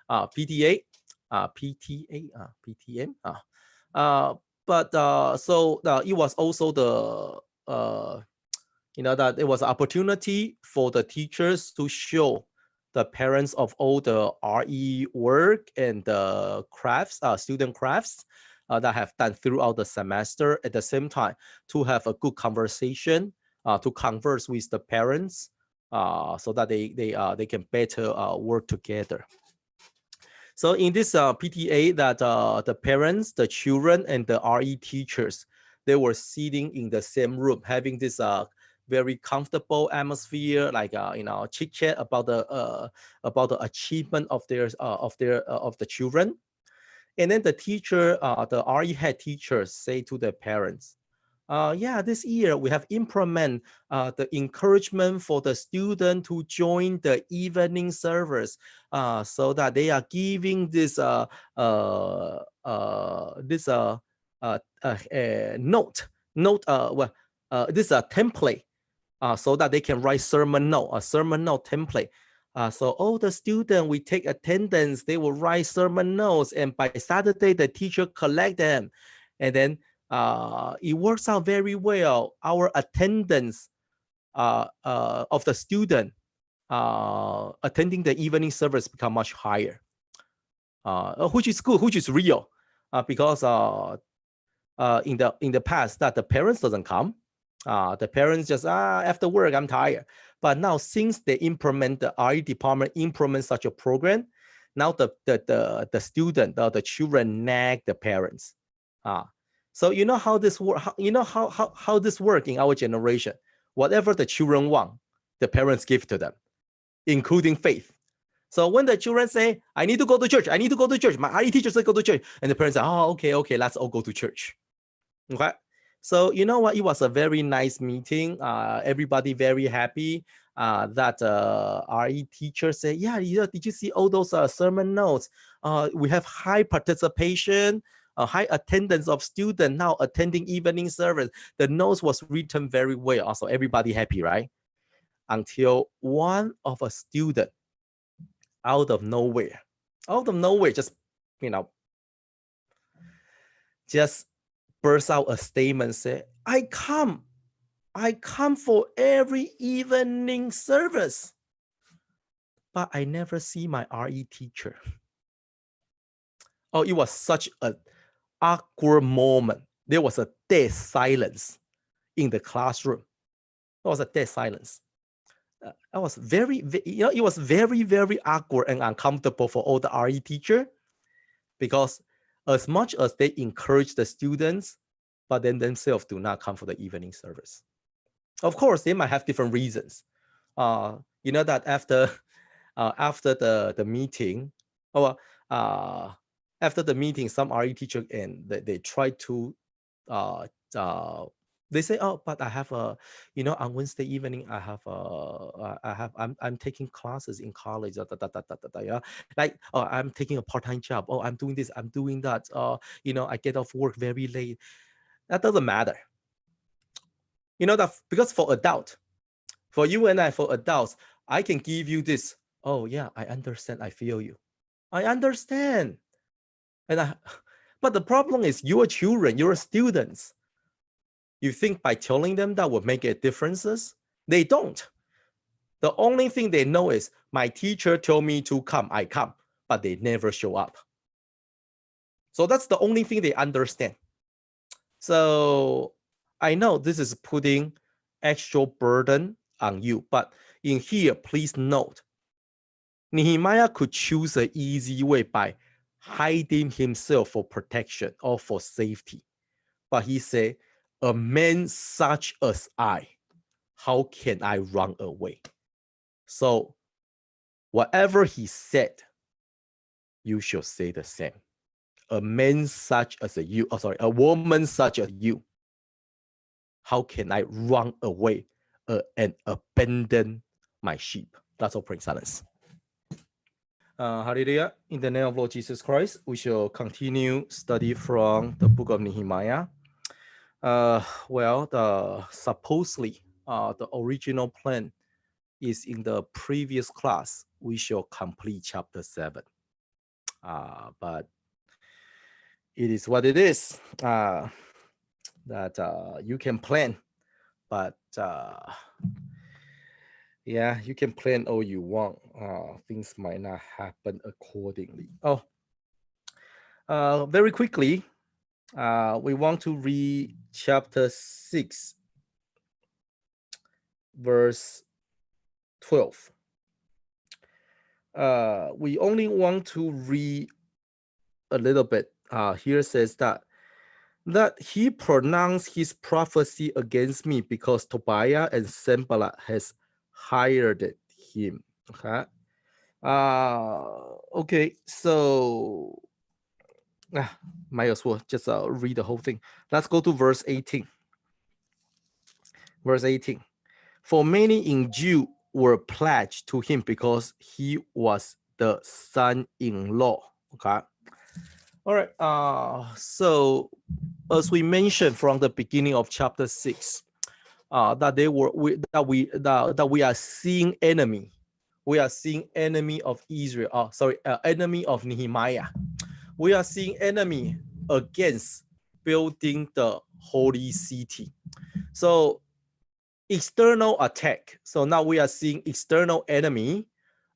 PTA, PTM. But so it was also that it was an opportunity for the teachers to show the parents of all the RE work and the crafts, student crafts that have done throughout the semester. At the same time, to have a good conversation to converse with the parents so that they can better work together. So in this PTA, that the parents, the children, and the RE teachers, they were sitting in the same room, having this very comfortable atmosphere, like chit chat about the achievement of the children. And then the teacher, the RE head teachers, say to the parents, yeah, this year we have implement the encouragement for the student to join the evening service, so that they are giving this note, this template, so that they can write sermon note, a sermon note template. So all the students, we take attendance, they will write sermon notes, and by Saturday the teacher collect them, and then it works out very well. Our attendance of the student attending the evening service become much higher, which is good, which is real, because in the past that the parents doesn't come. The parents just after work I'm tired. But now since they implement, the RE department implement such a program, now the student, the children nag the parents. So you know how this work. You know how this work in our generation. Whatever the children want, the parents give to them, including faith. So when the children say, "I need to go to church," I need to go to church. My RE teacher said go to church, and the parents say, "Oh, okay, let's all go to church." Okay. So you know what? It was a very nice meeting. Everybody very happy. That RE teacher said, "Yeah, did you see all those sermon notes? We have high participation, high attendance of students now attending evening service. The notes was written very well. Also, everybody happy, right? Until one of a student out of nowhere, just just burst out a statement, say, I come for every evening service, but I never see my RE teacher. Oh, it was such an awkward moment. There was a dead silence in the classroom. There was a dead silence. I was it was very, very awkward and uncomfortable for all the RE teacher, because as much as they encourage the students, but then themselves do not come for the evening service. Of course, they might have different reasons. You know that after the meeting, or after the meeting, some RE teacher and they try to they say, oh, but I have on Wednesday evening I'm taking classes in college, yeah, like, oh, I'm taking a part-time job, oh, I'm doing this, I'm doing that, I get off work very late. That doesn't matter. That because for you and I, for adults, I can give you this. Oh yeah, I understand. I feel you. I understand. But the problem is, you're children, you're students. You think by telling them that would make a differences? They don't. The only thing they know is my teacher told me to come, I come, but they never show up. So that's the only thing they understand. So I know this is putting extra burden on you, but in here, please note, Nehemiah could choose an easy way by hiding himself for protection or for safety. But he said, a man such as I, how can I run away? So whatever he said, you should say the same. A man such as you, a woman such as you, how can I run away and abandon my sheep? That's all, praying silence. Hallelujah. In the name of Lord Jesus Christ, we shall continue study from the book of Nehemiah. Supposedly, the original plan is in the previous class, we shall complete chapter 7. But it is what it is, that you can plan, but yeah, you can plan all you want. Things might not happen accordingly. Very quickly, we want to read chapter 6. verse 12. We only want to read a little bit. Here says that he pronounced his prophecy against me because Tobiah and Sanballat has hired him. Okay. Okay, so might as well just read the whole thing. Let's go to verse 18. Verse 18. For many in Jew were pledged to him because he was the son-in-law. Okay. All right. So as we mentioned from the beginning of chapter 6, that we are seeing enemy. We are seeing enemy of Israel. Enemy of Nehemiah. We are seeing enemy against building the holy city. So external attack. So now we are seeing external enemy.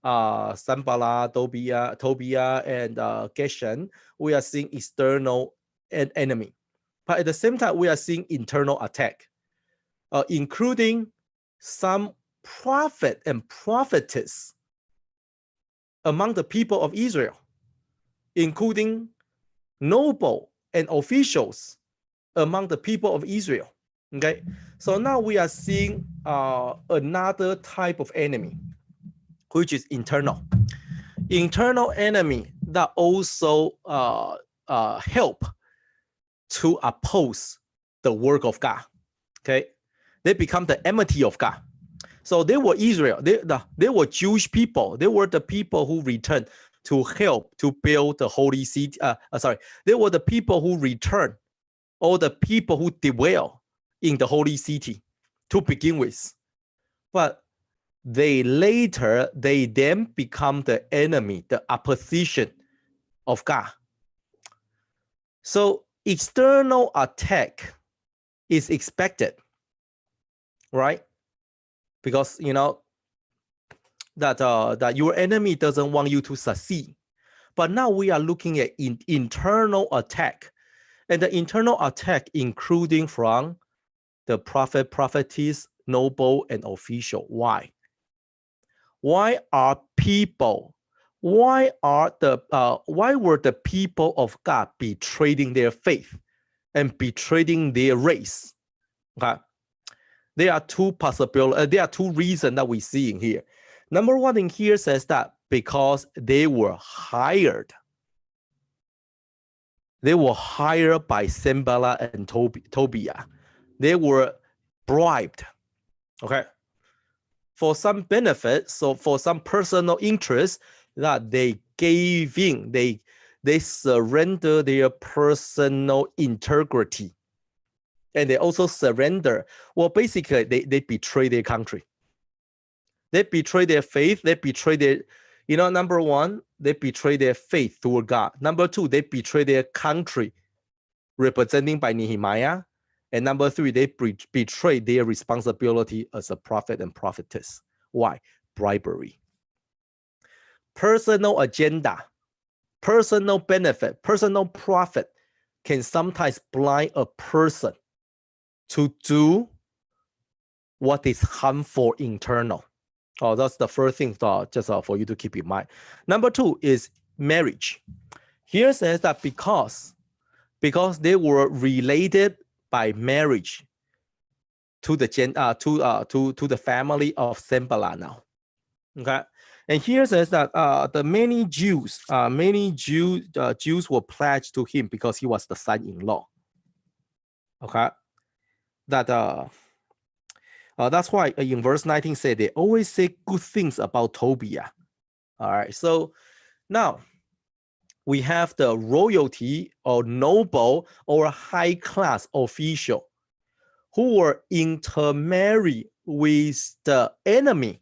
Sanballat, Tobiah, and Geshem. We are seeing external enemy. But at the same time, we are seeing internal attack, including some prophet and prophetess among the people of Israel, including noble and officials among the people of Israel. Okay, so now we are seeing another type of enemy, which is internal. Internal enemy that also help to oppose the work of God. Okay, they become the enmity of God. So they were Israel. They were Jewish people. They were the people who returned to help to build the holy city. They were the people who returned, or the people who dwell in the holy city to begin with. But they then become the enemy, the opposition of God. So external attack is expected, right? Because that your enemy doesn't want you to succeed. But now we are looking at internal attack, and the internal attack including from the prophet, prophetess, noble, and official. Why? Why were the people of God betraying their faith and betraying their race? Okay. There are two possibilities. There are two reasons that we see in here. Number one in here says that because they were hired. They were hired by Sanballat and Tobiah. They were bribed. Okay. For some benefit, so for some personal interest that they gave in, they surrender their personal integrity. And they also surrender. Well, basically, they betray their country. They betray their faith. They betray their, number one, they betray their faith toward God. Number two, they betray their country, representing by Nehemiah. And number three, they betray their responsibility as a prophet and prophetess. Why? Bribery. Personal agenda, personal benefit, personal profit can sometimes blind a person to do what is harmful internal. Oh, that's the first thing just for you to keep in mind. Number two is marriage. Here says that because they were related by marriage to the to the family of Sanballat now. Okay, and here says that the many Jews were pledged to him because he was the son-in-law. Okay, that that's why in verse 19 say they always say good things about Tobiah. All right, so now we have the royalty or noble or high class official who were intermarried with the enemy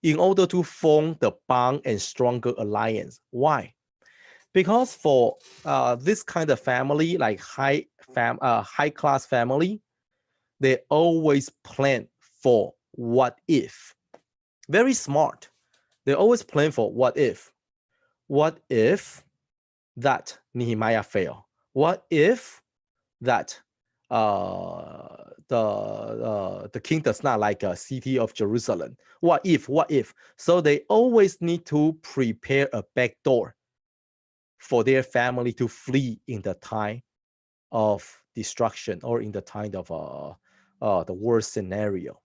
in order to form the bond and stronger alliance. Why? Because for this kind of family, like high class family, they always plan for what if. Very smart. They always plan for what if. What if that Nehemiah fail? What if that the king does not like a city of Jerusalem. What if? So they always need to prepare a back door for their family to flee in the time of destruction or in the time of the worst scenario.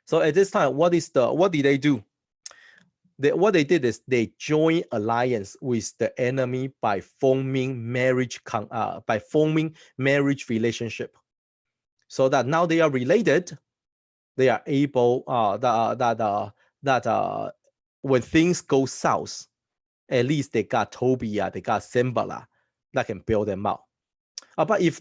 So at this time, what did they do? What they did is they joined alliance with the enemy by forming marriage relationship, so that now they are related. They are able when things go south, at least they got Tobiah, they got Sembala that can bail them out. But if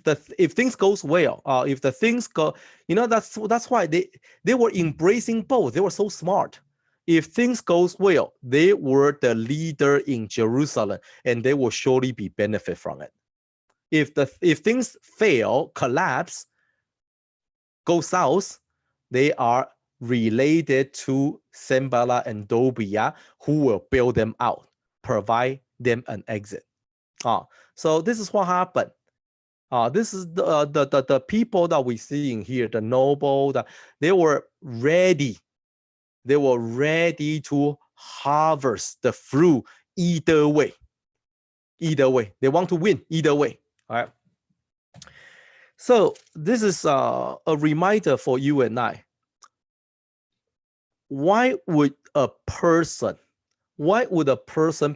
things goes well, if the things go, that's why they were embracing both. They were so smart. If things goes well, they were the leader in Jerusalem, and they will surely be benefit from it. If things fail, collapse, go south, they are related to Sembala and Tobiah, who will bail them out, provide them an exit. So this is what happened. This is the people that we see in here, the noble, they were ready. They were ready to harvest the fruit either way. Either way, they want to win either way. All right. So this is a reminder for you and I. Why would a person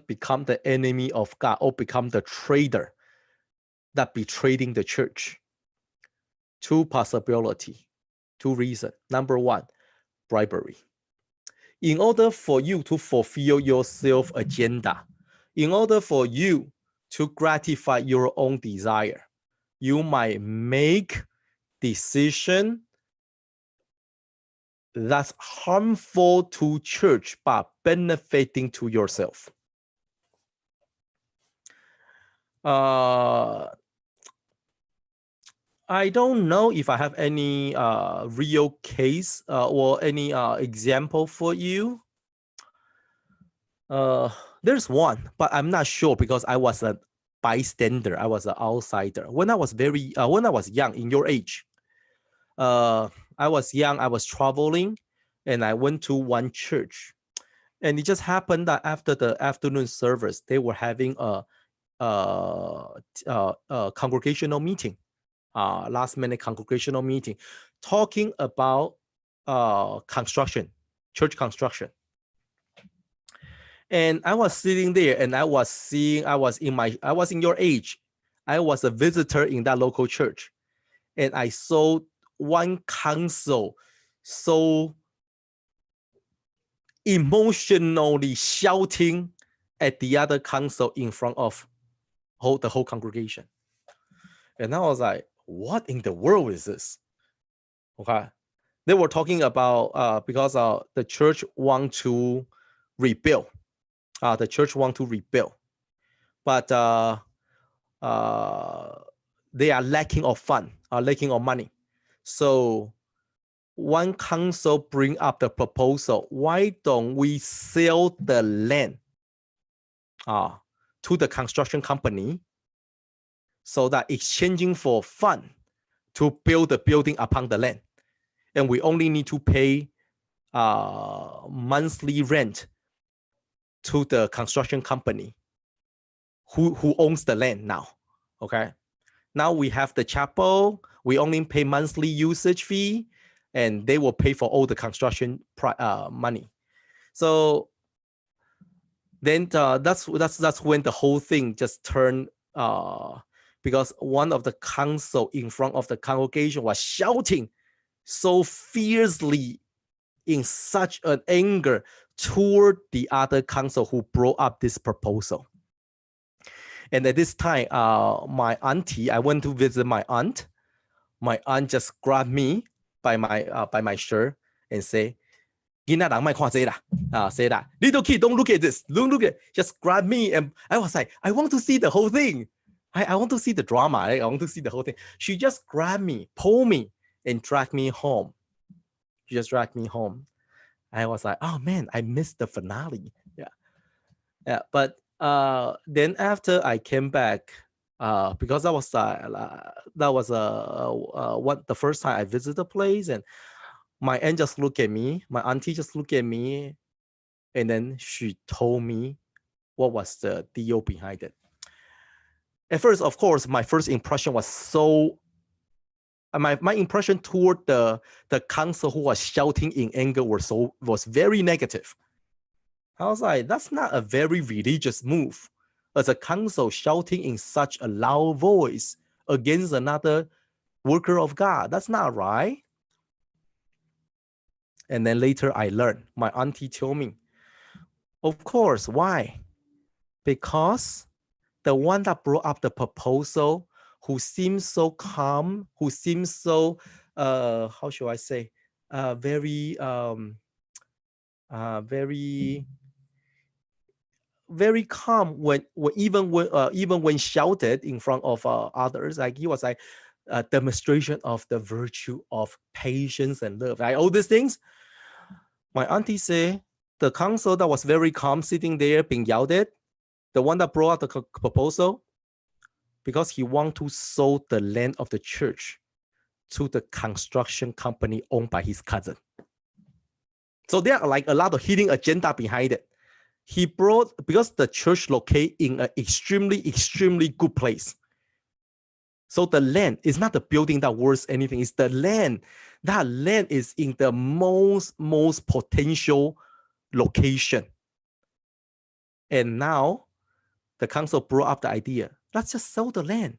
become the enemy of God or become the traitor that betraying the church? Two possibilities, two reasons. Number one, bribery. In order for you to fulfill your self agenda, in order for you to gratify your own desire, you might make decision that's harmful to church but benefiting to yourself. I don't know if I have any real case or any example for you. There's one, but I'm not sure because I was a bystander. I was an outsider. When I was young, in your age, I was young, I was traveling, and I went to one church. And it just happened that after the afternoon service, they were having a congregational meeting, last minute congregational meeting, talking about construction, church construction. And I was sitting there, and I was in your age. I was a visitor in that local church, and I saw one council so emotionally shouting at the other council in front of the whole congregation. And I was like, what in the world is this? Okay. They were talking about because the church want to rebuild. The church want to rebuild. But they are lacking of fund, lacking of money. So one council bring up the proposal, why don't we sell the land to the construction company, so that exchanging for fund to build the building upon the land, and we only need to pay monthly rent to the construction company who owns the land now. Okay, now we have the chapel, we only pay monthly usage fee, and they will pay for all the construction money. So then that's when the whole thing just turned, because one of the council in front of the congregation was shouting so fiercely in such an anger toward the other council who brought up this proposal. And at this time, my auntie, I went to visit my aunt. My aunt just grabbed me by my shirt and say, "Gina, say that little kid, don't look at this. Don't look at it." Just grab me, and I was like, I want to see the whole thing. I want to see the drama. I want to see the whole thing. She just grabbed me, pulled me, and dragged me home. She just dragged me home. I was like, oh man, I missed the finale. Yeah. But then after I came back, because that was the first time I visited the place, and my aunt just looked at me, my auntie just looked at me, and then she told me what was the deal behind it. At first, of course, my first impression was my impression toward the council who was shouting in anger was very negative. I was like, that's not a very religious move. As a council shouting in such a loud voice against another worker of God, that's not right. And then later I learned, my auntie told me, of course, why? Because the one that brought up the proposal, who seems so calm, who seems so, how should I say, very calm even when shouted in front of others. Like he was like a demonstration of the virtue of patience and love. Like all these things. My auntie said the council that was very calm sitting there being yelled at, the one that brought out the proposal, because he want to sold the land of the church to the construction company owned by his cousin. So there are like a lot of hidden agenda behind it. He brought, because the church located in an extremely good place. So the land is not the building that worth anything. It's the land. That land is in the most potential location. And now the council brought up the idea, let's just sell the land.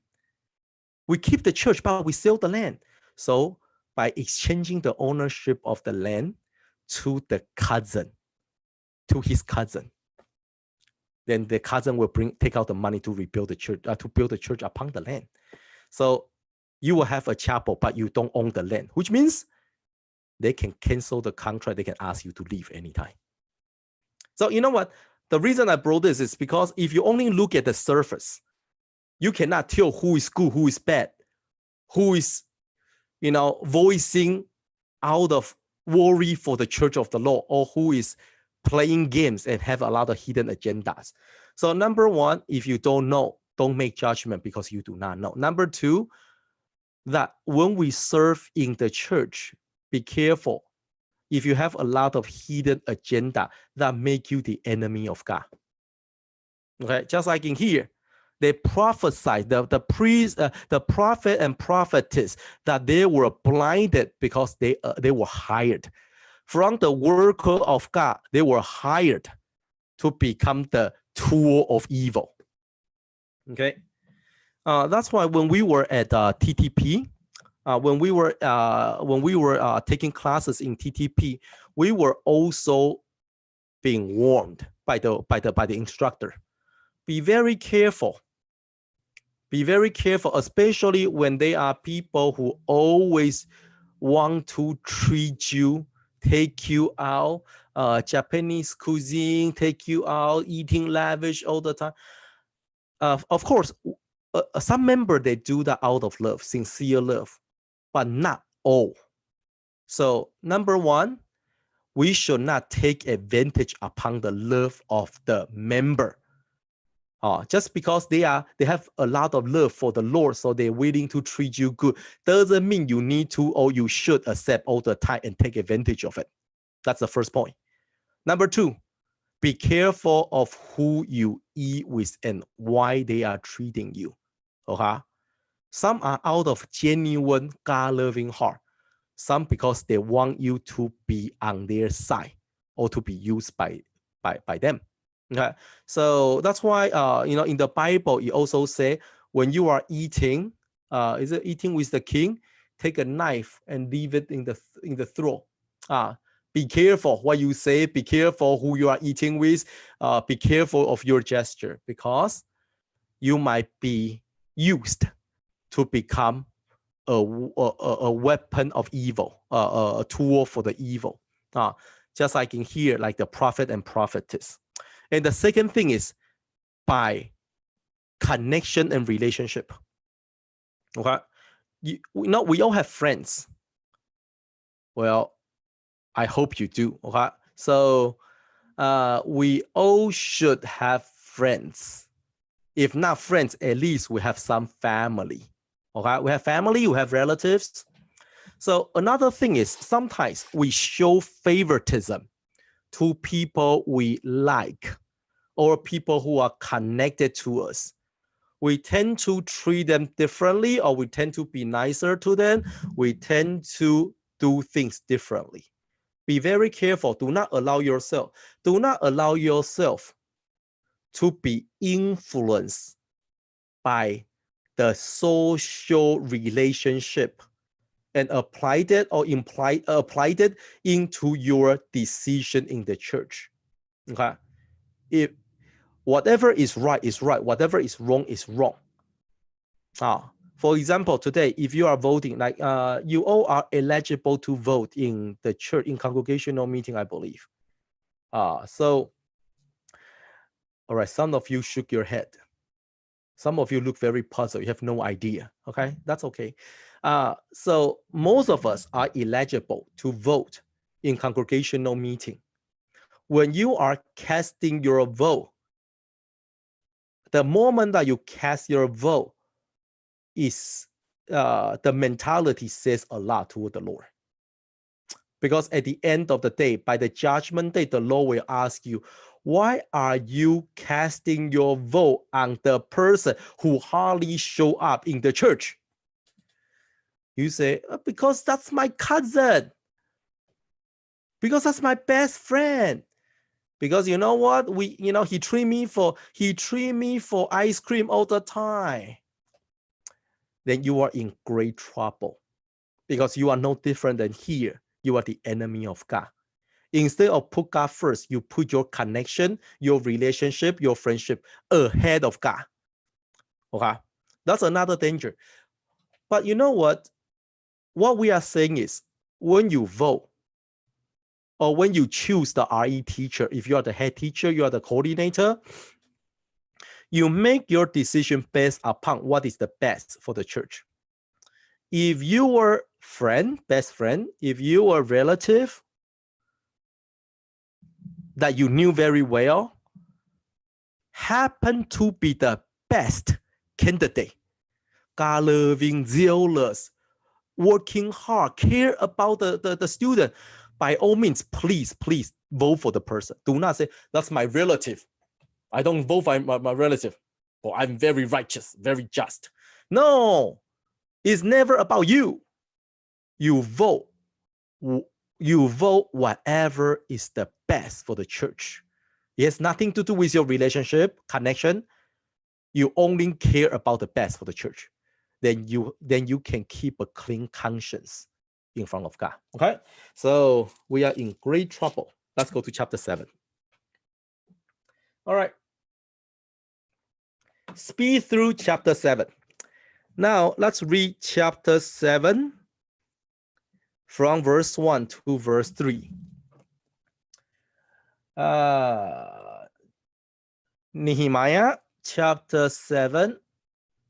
We keep the church, but we sell the land. So by exchanging the ownership of the land to his cousin, then the cousin will take out the money to rebuild the church, to build the church upon the land. So you will have a chapel, but you don't own the land, which means they can cancel the contract. They can ask you to leave anytime. So you know what? The reason I brought this is because if you only look at the surface, you cannot tell who is good, who is bad, who is, voicing out of worry for the church of the Lord, or who is playing games and have a lot of hidden agendas. So number one, if you don't know, don't make judgment because you do not know. Number two, that when we serve in the church, be careful if you have a lot of hidden agenda that make you the enemy of God. Okay, just like in here, they prophesied, the priest, the prophet and prophetess, that they were blinded because they were hired from the worker of God. They were hired to become the tool of evil. Okay, that's why when we were at TTP, when we were taking classes in TTP, we were also being warned by the instructor. Be very careful. Be very careful, especially when they are people who always want to treat you, take you out, Japanese cuisine, take you out, eating lavish all the time. Of course, some members, they do that out of love, sincere love, but not all. So number one, we should not take advantage upon the love of the member. Just because they have a lot of love for the Lord, so they're willing to treat you good, doesn't mean you need to or you should accept all the time and take advantage of it. That's the first point. Number two, be careful of who you eat with and why they are treating you. Okay? Some are out of genuine God-loving heart. Some because they want you to be on their side or to be used by them. Okay, so that's why in the Bible it also say when you are eating, is it eating with the king? Take a knife and leave it in the throat. Be careful what you say. Be careful who you are eating with. Be careful of your gesture, because you might be used to become a weapon of evil, a tool for the evil. Just like in here, like the prophet and prophetess. And the second thing is by connection and relationship. Okay, we all have friends. Well, I hope you do. Okay, so we all should have friends If not friends, at least we have some family. Okay, we have family, we have relatives. So another thing is sometimes we show favoritism to people we like or people who are connected to us. We tend to treat them differently, or we tend to be nicer to them. We tend to do things differently. Be very careful. Do not allow yourself to be influenced by the social relationship and applied it into your decision in the church. Okay, if whatever is right is right, whatever is wrong is wrong. For example, today, if you are voting, like you all are eligible to vote in the church in congregational meeting, I believe. So, all right, some of you shook your head. Some of you look very puzzled. You have no idea. Okay, that's okay. So most of us are eligible to vote in congregational meeting. When you are casting your vote, the moment that you cast your vote is the mentality says a lot toward the Lord. Because at the end of the day, by the judgment day, the Lord will ask you, why are you casting your vote on the person who hardly show up in the church? You say, because that's my cousin. Because that's my best friend. Because you know what? He treat me for ice cream all the time. Then you are in great trouble. Because you are no different than here. You are the enemy of God. Instead of put God first, you put your connection, your relationship, your friendship ahead of God. Okay? That's another danger. But you know what? What we are saying is, when you vote, or when you choose the RE teacher, if you are the head teacher, you are the coordinator, you make your decision based upon what is the best for the church. If your best friend, if your relative that you knew very well happen to be the best candidate, God-loving, zealous, working hard, care about the student, by all means, please vote for the person. Do not say, that's my relative. I don't vote for my relative. Or I'm very righteous, very just. No, it's never about you. You vote whatever is the best for the church. It has nothing to do with your relationship, connection. You only care about the best for the church. Then you can keep a clean conscience in front of God. Okay, so we are in great trouble. Let's go to chapter 7. All right, speed through chapter 7. Now let's read chapter 7 from verse 1 to verse 3. Nehemiah chapter 7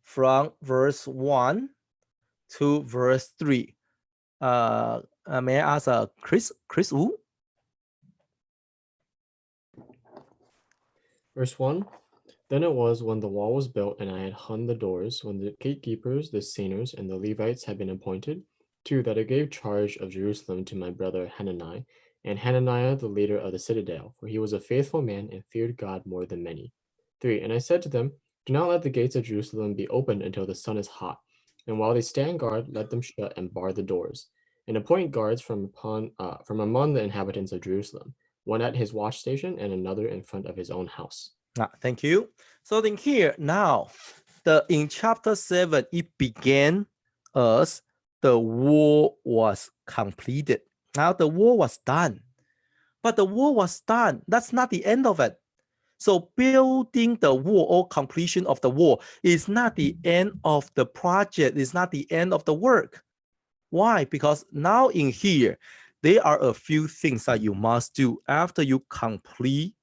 from verse 1 to verse 3. May I ask Chris Wu? Verse 1. Then it was when the wall was built and I had hung the doors, when the gatekeepers, the singers, and the Levites had been appointed, 2. That I gave charge of Jerusalem to my brother Hanani, and Hananiah the leader of the citadel, for he was a faithful man and feared God more than many. 3. And I said to them, do not let the gates of Jerusalem be opened until the sun is hot, and while they stand guard, let them shut and bar the doors, and appoint guards from among the inhabitants of Jerusalem, one at his watch station and another in front of his own house. Thank you. So then here now, in chapter 7, it began as the war was completed. Now the war was done. But the war was done. That's not the end of it. So building the wall or completion of the wall is not the end of the project. It's not the end of the work. Why? Because now in here, there are a few things that you must do after you complete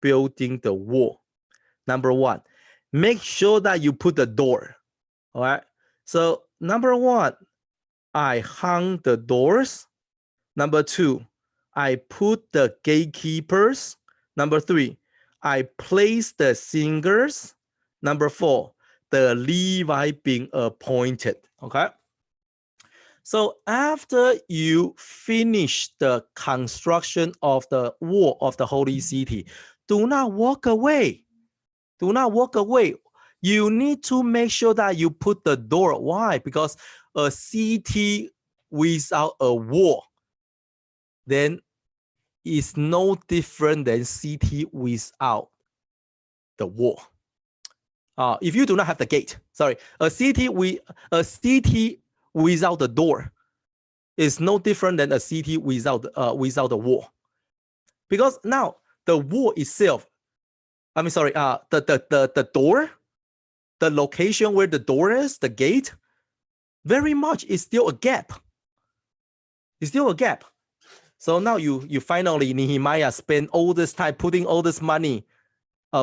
building the wall. Number 1, make sure that you put the door. All right. So number 1, I hung the doors. Number 2, I put the gatekeepers. Number 3, I placed the singers. Number 4, the Levite being appointed. Okay. So after you finish the construction of the wall of the holy city, do not walk away. Do not walk away. You need to make sure that you put the door. Why? Because a city without a wall, then is no different than city without the wall. If you do not have the gate, sorry, a city without the door is no different than a city without the wall. Because now the wall itself, the door, the location where the door is, the gate, very much is still a gap. It's still a gap. So now you finally, Nehemiah spent all this time putting all this money,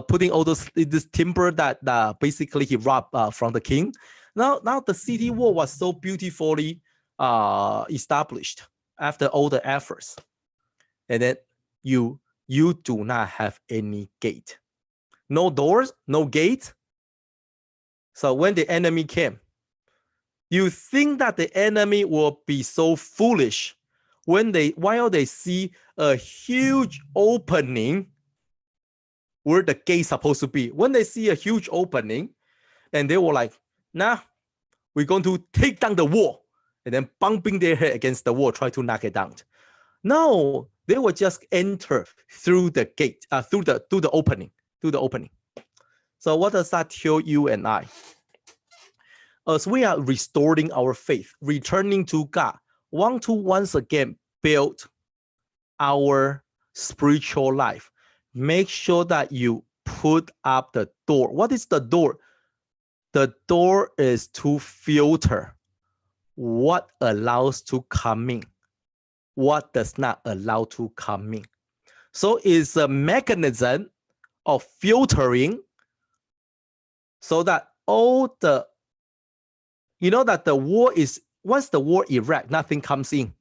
putting all this timber that basically he robbed from the king. Now the city wall was so beautifully established after all the efforts, and then you do not have any gate, no doors, no gate. So when the enemy came, you think that the enemy will be so foolish while they see a huge opening where the gate is supposed to be. When they see a huge opening, and they were like, nah, we're going to take down the wall, and then bumping their head against the wall, try to knock it down. No, they will just enter through the gate, through the opening. So what does that tell you and I? As we are restoring our faith, returning to God, want to once again build our spiritual life, make sure that you put up the door. What is the door? The door is to filter what allows to come in, what does not allow to come in. So it's a mechanism of filtering so that all the, that the wall is, once the wall erect, nothing comes in.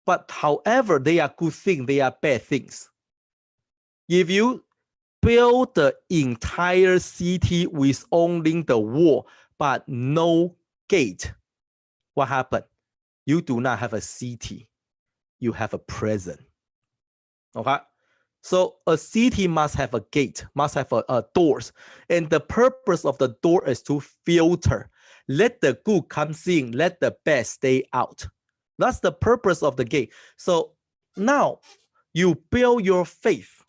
But however, they are good things, they are bad things. If you build the entire city with only the wall, but no gate, what happened? You do not have a city, you have a prison. Okay? So a city must have a gate, must have a doors. And the purpose of the door is to filter. Let the good come in, let the bad stay out. That's the purpose of the gate. So now you build your faith,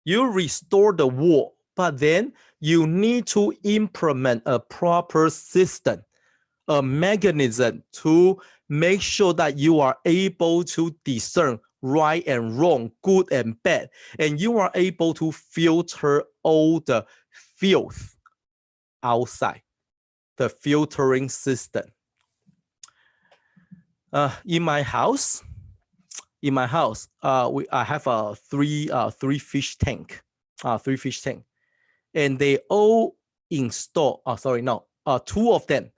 you restore the wall, but then you need to implement a proper system, a mechanism to make sure that you are able to discern right and wrong, good and bad, and you are able to filter all the filth outside, the filtering system. In my house, I have a three fish tank, and they all install. Two of them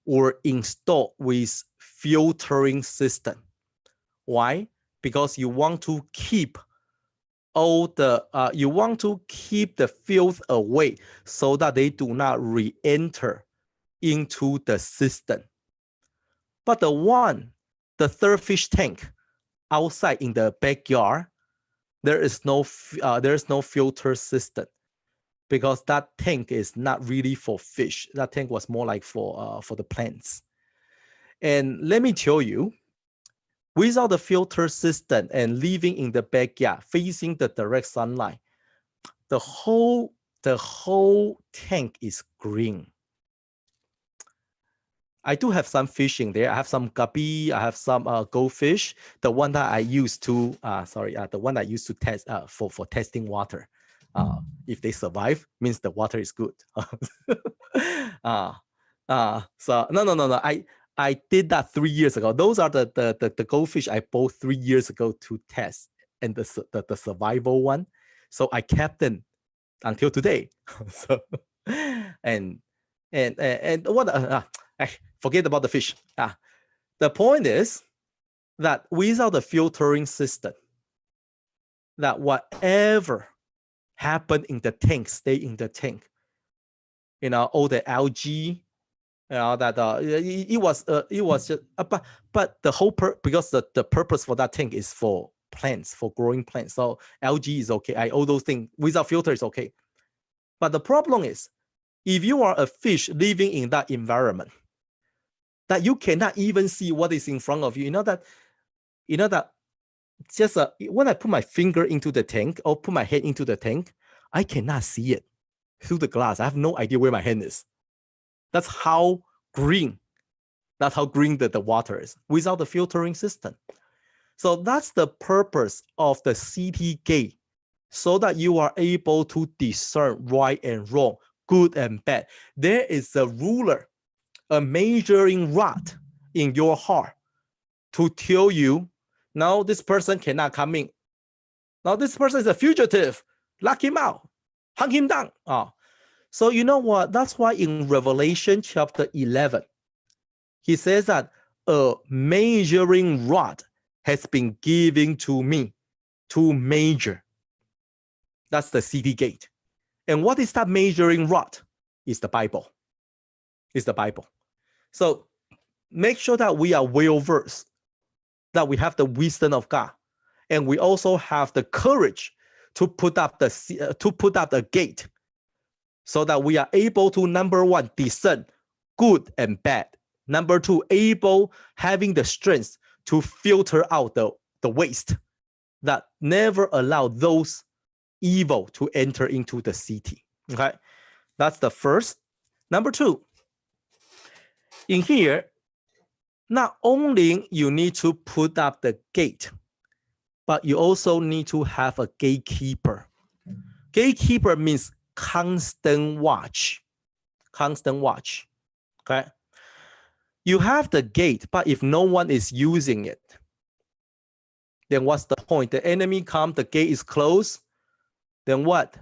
were installed with filtering system. Why? Because you want to keep the filth away so that they do not re-enter into the system. But the third fish tank outside in the backyard, there is no filter system, because that tank is not really for fish. That tank was more like for the plants. And let me tell you, without the filter system and living in the backyard, facing the direct sunlight, the whole tank is green. I do have some fish in there. I have some guppy. I have some goldfish. The one that I used to, test for testing water. If they survive, means the water is good. So no. I did that 3 years ago. Those are the goldfish I bought 3 years ago to test, and the survival one. So I kept them until today. So and what forget about the fish. The point is that without the filtering system, that whatever happened in the tank stay in the tank. all the algae, that it was just, but the whole because the purpose for that tank is for plants, for growing plants. So algae is okay. All those things without filter is okay. But the problem is, if you are a fish living in that environment, that you cannot even see what is in front of you. That just when I put my finger into the tank or put my head into the tank, I cannot see it through the glass. I have no idea where my hand is. That's how green the water is without the filtering system. So that's the purpose of the city gate, so that you are able to discern right and wrong, good and bad. There is a ruler, a measuring rod in your heart to tell you, now this person cannot come in. Now this person is a fugitive. Lock him out. Hunt him down. So you know what? That's why in Revelation chapter 11, he says that a measuring rod has been given to me to measure. That's the city gate. And what is that measuring rod? It's the Bible. It's the Bible. So make sure that we are well versed, that we have the wisdom of God, and we also have the courage to put up the gate, so that we are able to, number one, discern good and bad. Number two, having the strength to filter out the waste that never allow those evil to enter into the city. Okay, that's the first. Number two, in here, not only you need to put up the gate, but you also need to have a gatekeeper. Gatekeeper means constant watch. Constant watch. Okay. You have the gate, but if no one is using it, then what's the point? The enemy comes, the gate is closed. Then what?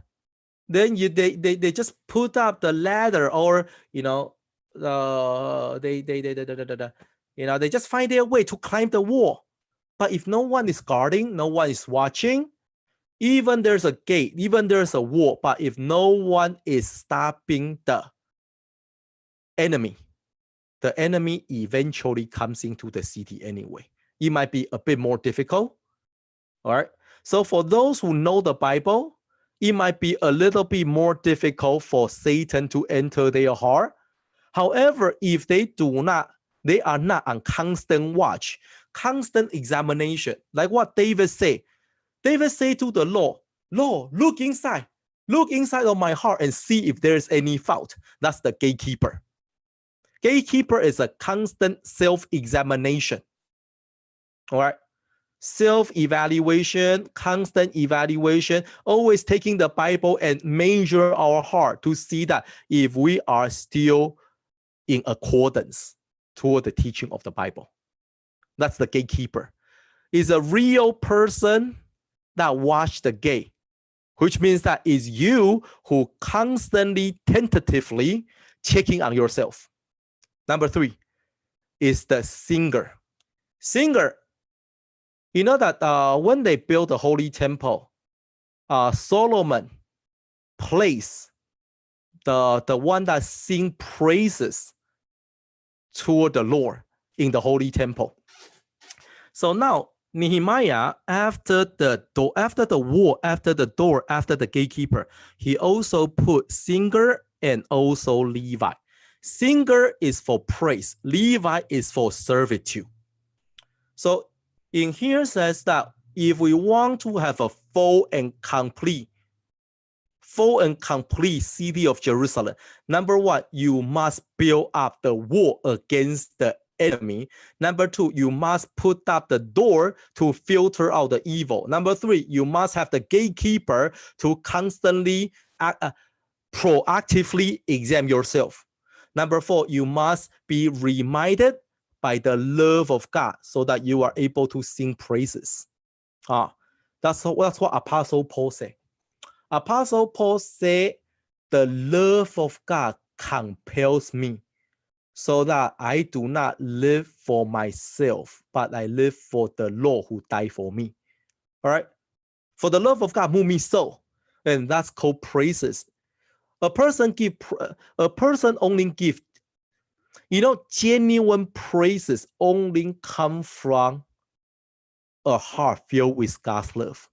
Then they just put up the ladder, or they just find their way to climb the wall. But if no one is guarding, no one is watching, even there's a gate, even there's a wall, but if no one is stopping the enemy eventually comes into the city anyway. It might be a bit more difficult. All right. So for those who know the Bible, it might be a little bit more difficult for Satan to enter their heart. However, if they are not on constant watch, constant examination, like what David said. David said to the Lord, look inside of my heart and see if there's any fault. That's the gatekeeper. Gatekeeper is a constant self-examination. All right. Self-evaluation, constant evaluation, always taking the Bible and measure our heart to see that if we are still in accordance toward the teaching of the Bible. That's the gatekeeper. Is a real person that watch the gate, which means that is you who constantly, tentatively checking on yourself. Number three is the singer. Singer, you know that when they built the Holy Temple, Solomon placed the one that sing praises toward the Lord in the Holy Temple. So now Nehemiah, after the door, after the gatekeeper, he also put singer and also Levi. Singer is for praise. Levi is for servitude. So in here says that if we want to have a full and complete city of Jerusalem, number one, you must build up the wall against the enemy. Number two, you must put up the door to filter out the evil. Number three, you must have the gatekeeper to constantly proactively examine yourself. Number four, you must be reminded by the love of God so that you are able to sing praises. That's what Apostle Paul said. Apostle Paul said, the love of God compels me so that I do not live for myself, but I live for the Lord who died for me. All right. For the love of God moved me so. And that's called praises. A person only give, genuine praises only come from a heart filled with God's love.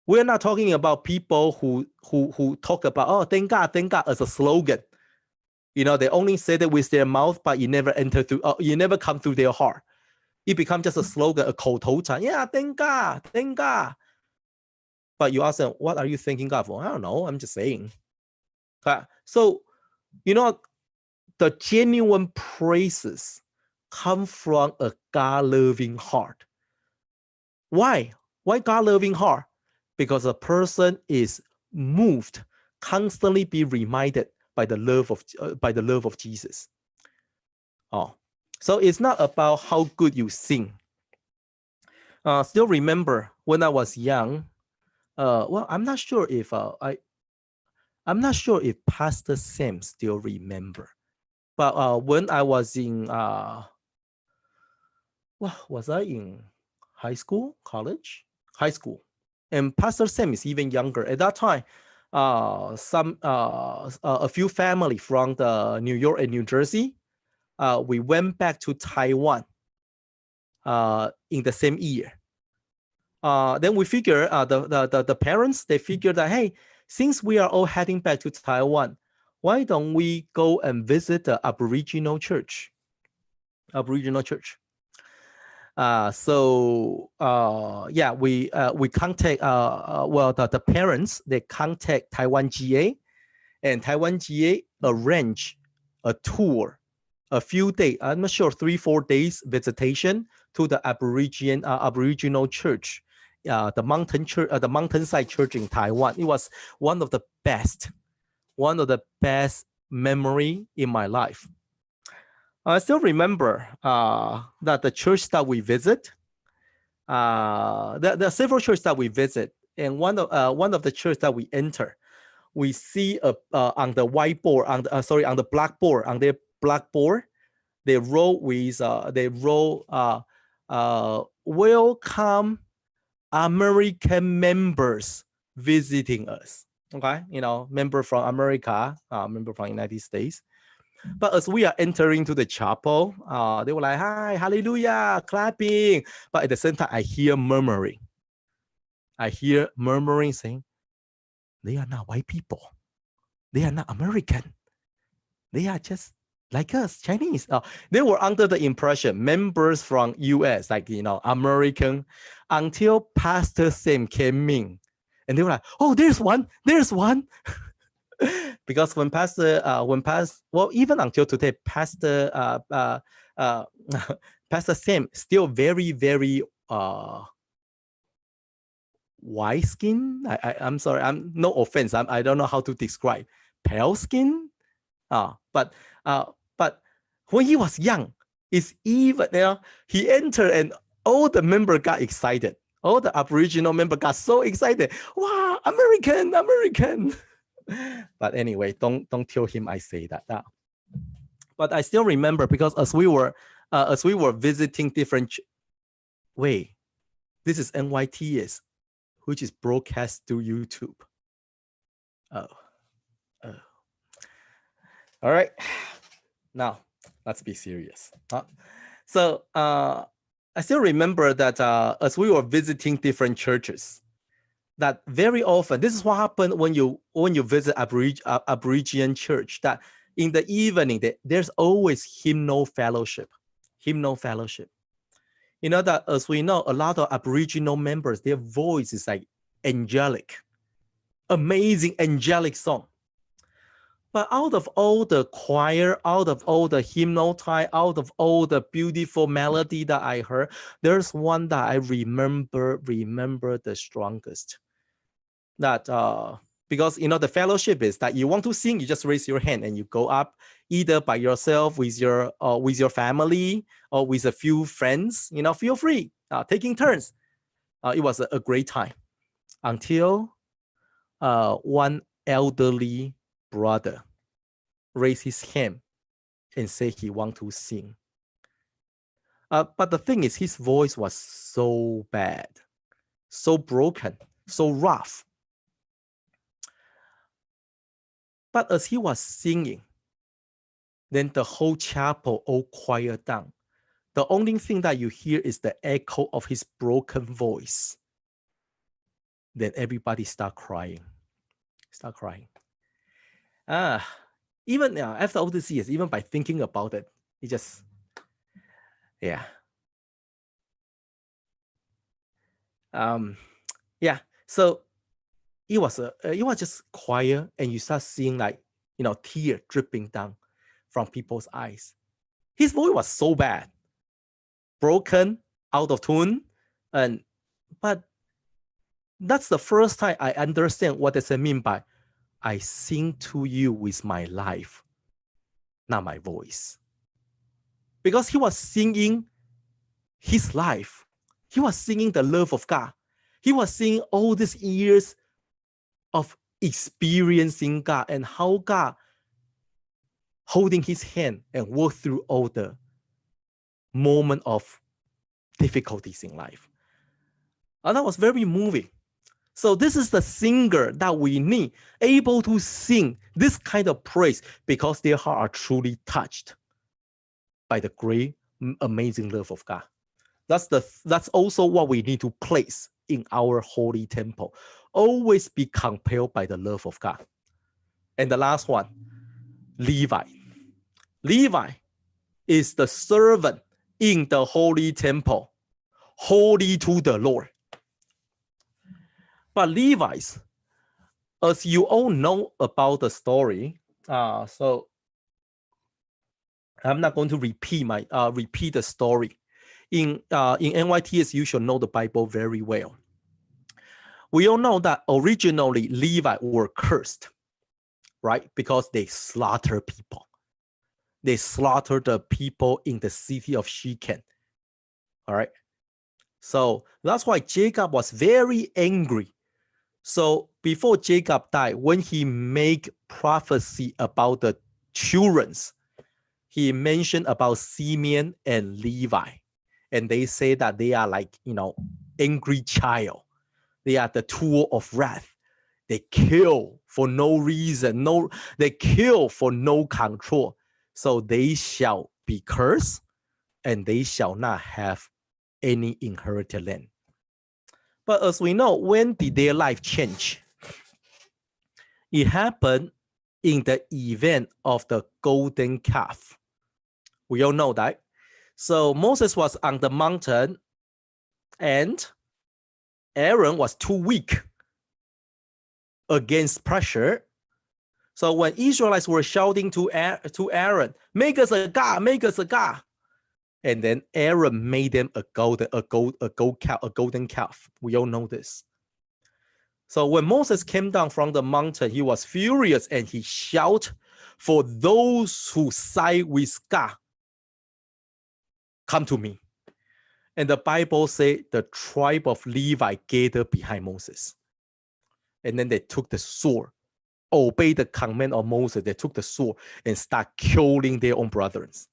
We're not talking about people who talk about, oh, thank God as a slogan. They only say that with their mouth, but you never enter through, you never come through their heart. It becomes just a slogan, a 口头禅. Yeah, thank God, thank God. But you ask them, what are you thanking God for? I don't know. I'm just saying. So, the genuine praises come from a God-loving heart. Why? Why God-loving heart? Because a person is moved, constantly be reminded by the love of Jesus. So it's not about how good you sing. Still remember when I was young. I'm not sure if Pastor Sam still remember. But when I was in was I in high school, college? High school. And Pastor Sam is even younger. At that time, a few family from the New York and New Jersey, we went back to Taiwan in the same year. Then we figure the parents, they figured that, hey, since we are all heading back to Taiwan, why don't we go and visit the Aboriginal church? We contact the parents, they contact Taiwan GA, and Taiwan GA arrange a tour, a few days, I'm not sure, 3-4 days visitation to the Aboriginal church, the mountainside church in Taiwan. It was one of the best memory in my life. I still remember that the church that we visit, there are several churches that we visit, and one of the church that we enter, we see on the whiteboard, on the blackboard, they wrote with welcome American members visiting us. Okay, member from America, member from United States. But as we are entering to the chapel, they were like, hi, hallelujah, clapping. But at the same time, I hear murmuring. Saying, they are not white people. They are not American. They are just like us, Chinese. They were under the impression, members from US, like, American, until Pastor Sam came in. And they were like, oh, there's one. Because even until today, Pastor Sam still very, very white skin. I'm sorry, I'm no offense. I don't know how to describe pale skin. But when he was young, it's even he entered and all the members got excited. All the Aboriginal members got so excited. Wow, American. But anyway, don't tell him I say that. But I still remember, because as we were visiting different. Wait, this is NYTS, which is broadcast through YouTube. Oh. All right. Now let's be serious. So I still remember that as we were visiting different churches, that very often, this is what happened when you visit Aboriginal church, that in the evening there's always hymnal fellowship. That as we know, a lot of Aboriginal members, their voice is like angelic, amazing angelic song. But out of all the choir, out of all the hymnal time, out of all the beautiful melody that I heard, there's one that I remember the strongest. That because the fellowship is that you want to sing, you just raise your hand and you go up, either by yourself, with your family, or with a few friends. Feel free, taking turns. It was a great time until one elderly brother raised his hand and said he want to sing. But the thing is, his voice was so bad, so broken, so rough. But as he was singing, then the whole chapel all quiet down. The only thing that you hear is the echo of his broken voice. Then everybody start crying. Even after all these years, even by thinking about it, it just, yeah. So it was just quiet, and you start seeing like, tear dripping down from people's eyes. His voice was so bad, broken, out of tune, but that's the first time I understand what does it mean by I sing to you with my life, not my voice. Because he was singing his life. He was singing the love of God. He was singing all these years of experiencing God and how God holding his hand and walk through all the moment of difficulties in life. And that was very moving. So this is the singer that we need, able to sing this kind of praise because their heart are truly touched by the great, amazing love of God. That's also what we need to place in our holy temple. Always be compelled by the love of God. And the last one, Levi. Levi is the servant in the holy temple, holy to the Lord. But Levites, as you all know about the story, so I'm not going to repeat the story. In NYTS, you should know the Bible very well. We all know that originally Levites were cursed, right? Because they slaughter people. They slaughtered the people in the city of Shechem. All right. So that's why Jacob was very angry. So before Jacob died, when he made prophecy about the children's, he mentioned about Simeon and Levi. And they say that they are like, angry child. They are the tool of wrath. They kill for no reason. They kill for no control. So they shall be cursed, and they shall not have any inherited land. But as we know, when did their life change? It happened in the event of the golden calf. We all know that. So Moses was on the mountain, and Aaron was too weak against pressure. So when Israelites were shouting to Aaron, make us a god, make us a god. And then Aaron made them a golden calf. We all know this. So when Moses came down from the mountain, he was furious and he shouted for those who side with God, come to me. And the Bible says the tribe of Levi gathered behind Moses. And then they took the sword, obeyed the command of Moses. They took the sword and start killing their own brothers.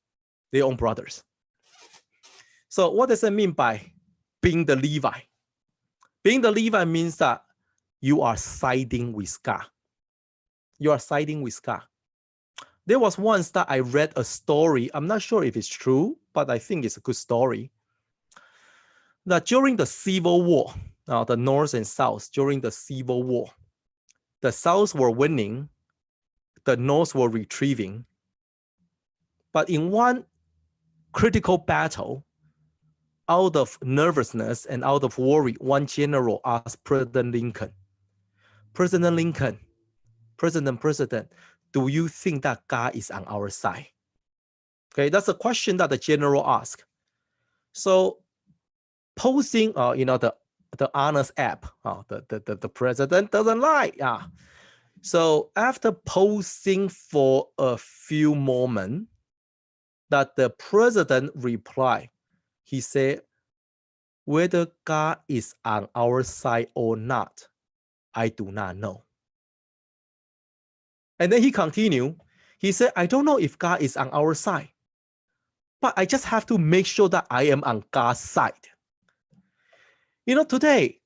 So what does it mean by being the Levi? Being the Levi means that you are siding with God. You are siding with God. There was once that I read a story. I'm not sure if it's true, but I think it's a good story. That during the Civil War, the North and South, during the Civil War, the South were winning, the North were retrieving. But in one critical battle, out of nervousness and out of worry, one general asked President Lincoln, President, do you think that God is on our side? Okay, that's a question that the general asked. So posting, the honest app, the president doesn't lie. So after posting for a few moments, that the president replied, he said, whether God is on our side or not, I do not know. And then he continued, he said, I don't know if God is on our side, but I just have to make sure that I am on God's side. Today,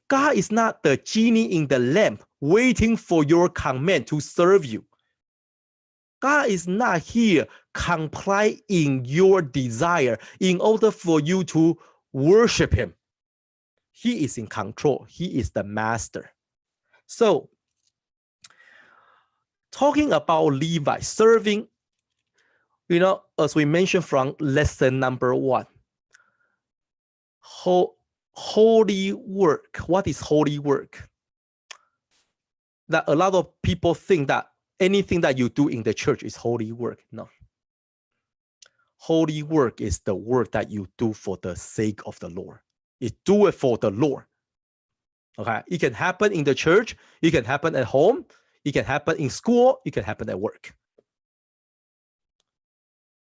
God is not the genie in the lamp waiting for your command to serve you. God is not here comply in your desire in order for you to worship him. He is in control. He is the master. So, talking about Levi serving, as we mentioned from lesson number 1, holy work. What is holy work? That a lot of people think that anything that you do in the church is holy work. No. Holy work is the work that you do for the sake of the Lord. You do it for the Lord. Okay, it can happen in the church, it can happen at home, it can happen in school, it can happen at work.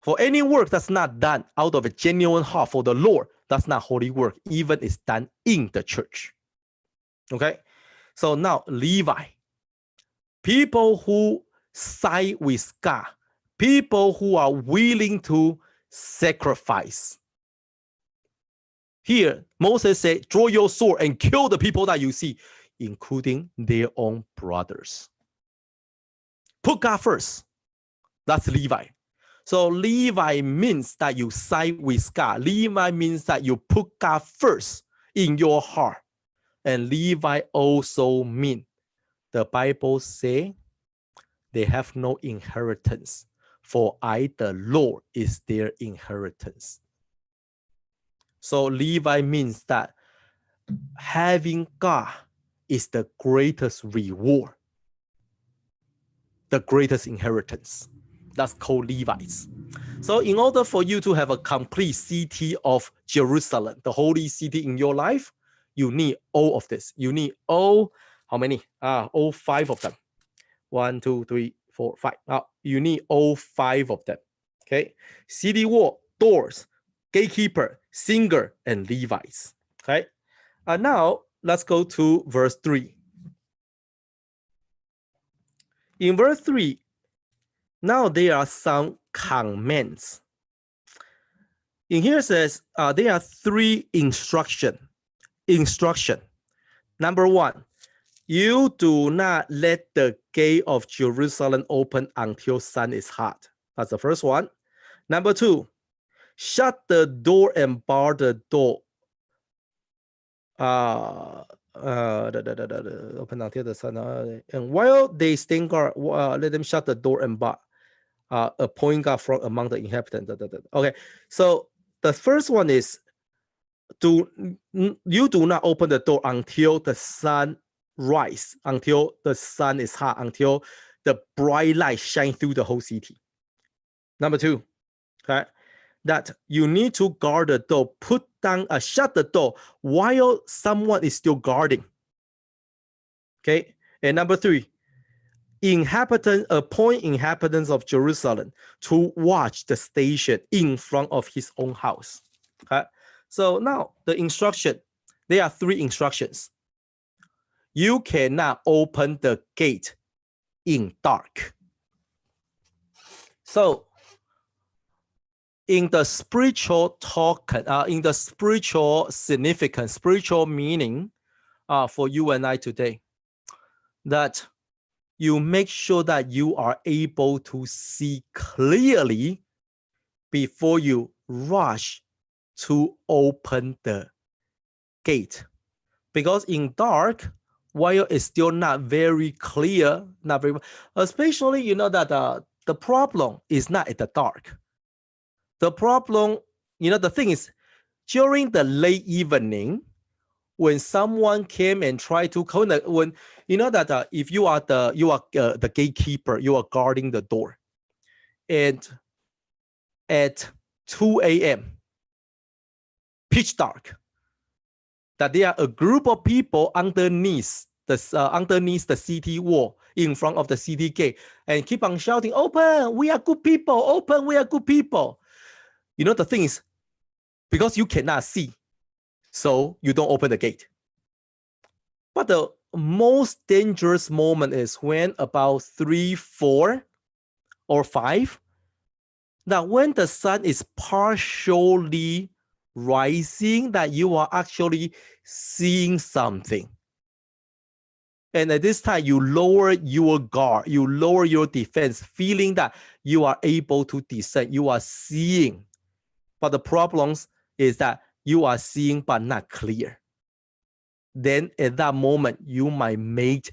For any work that's not done out of a genuine heart for the Lord, that's not holy work, even if it's done in the church. Okay, so now Levi, people who side with God, people who are willing to sacrifice. Here, Moses said, draw your sword and kill the people that you see, including their own brothers. Put God first. That's Levi. So Levi means that you side with God. Levi means that you put God first in your heart. And Levi also means, the Bible says, they have no inheritance, for I, the Lord, is their inheritance. So Levi means that having God is the greatest reward, the greatest inheritance. That's called Levites. So in order for you to have a complete city of Jerusalem, the holy city in your life, you need all of this. You need all, how many? All 5 of them. 1, 2, 3, 4, 5. You need all 5 of them. Okay. City wall, doors, gatekeeper, singer, and Levites. Okay. Now let's go to verse 3. In verse 3, now there are some commands. In here it says there are 3 instruction. Number 1, you do not let the gate of Jerusalem open until sun is hot. That's the first one. Number 2, shut the door and bar the door. Open until the sun. And while they stand guard, let them shut the door and bar. Appoint guard from among the inhabitants. Okay, so the first one is, you do not open the door until the sun rise, until the sun is hot, until the bright light shines through the whole city. Number 2, okay, that you need to guard the door, shut the door while someone is still guarding. Okay, and number 3, appoint inhabitants of Jerusalem to watch the station in front of his own house. Okay, so now the instruction, there are 3 instructions. You cannot open the gate in dark. So in the spiritual talk, in the spiritual significance, spiritual meaning for you and I today, that you make sure that you are able to see clearly before you rush to open the gate. Because in dark, while it's still not very clear, especially, that the problem is not at the dark. The problem, the thing is, during the late evening, when someone came and tried to when if you are the gatekeeper, you are guarding the door, and at 2 a.m. pitch dark, that there are a group of people underneath the city wall in front of the city gate and keep on shouting, "Open, we are good people, open, we are good people." The thing is, because you cannot see, so you don't open the gate. But the most dangerous moment is when about 3, 4, or 5, that when the sun is partially rising, that you are actually seeing something. And at this time, you lower your guard, you lower your defense, feeling that you are able to discern, you are seeing. But the problem is that you are seeing but not clear. Then at that moment, you might make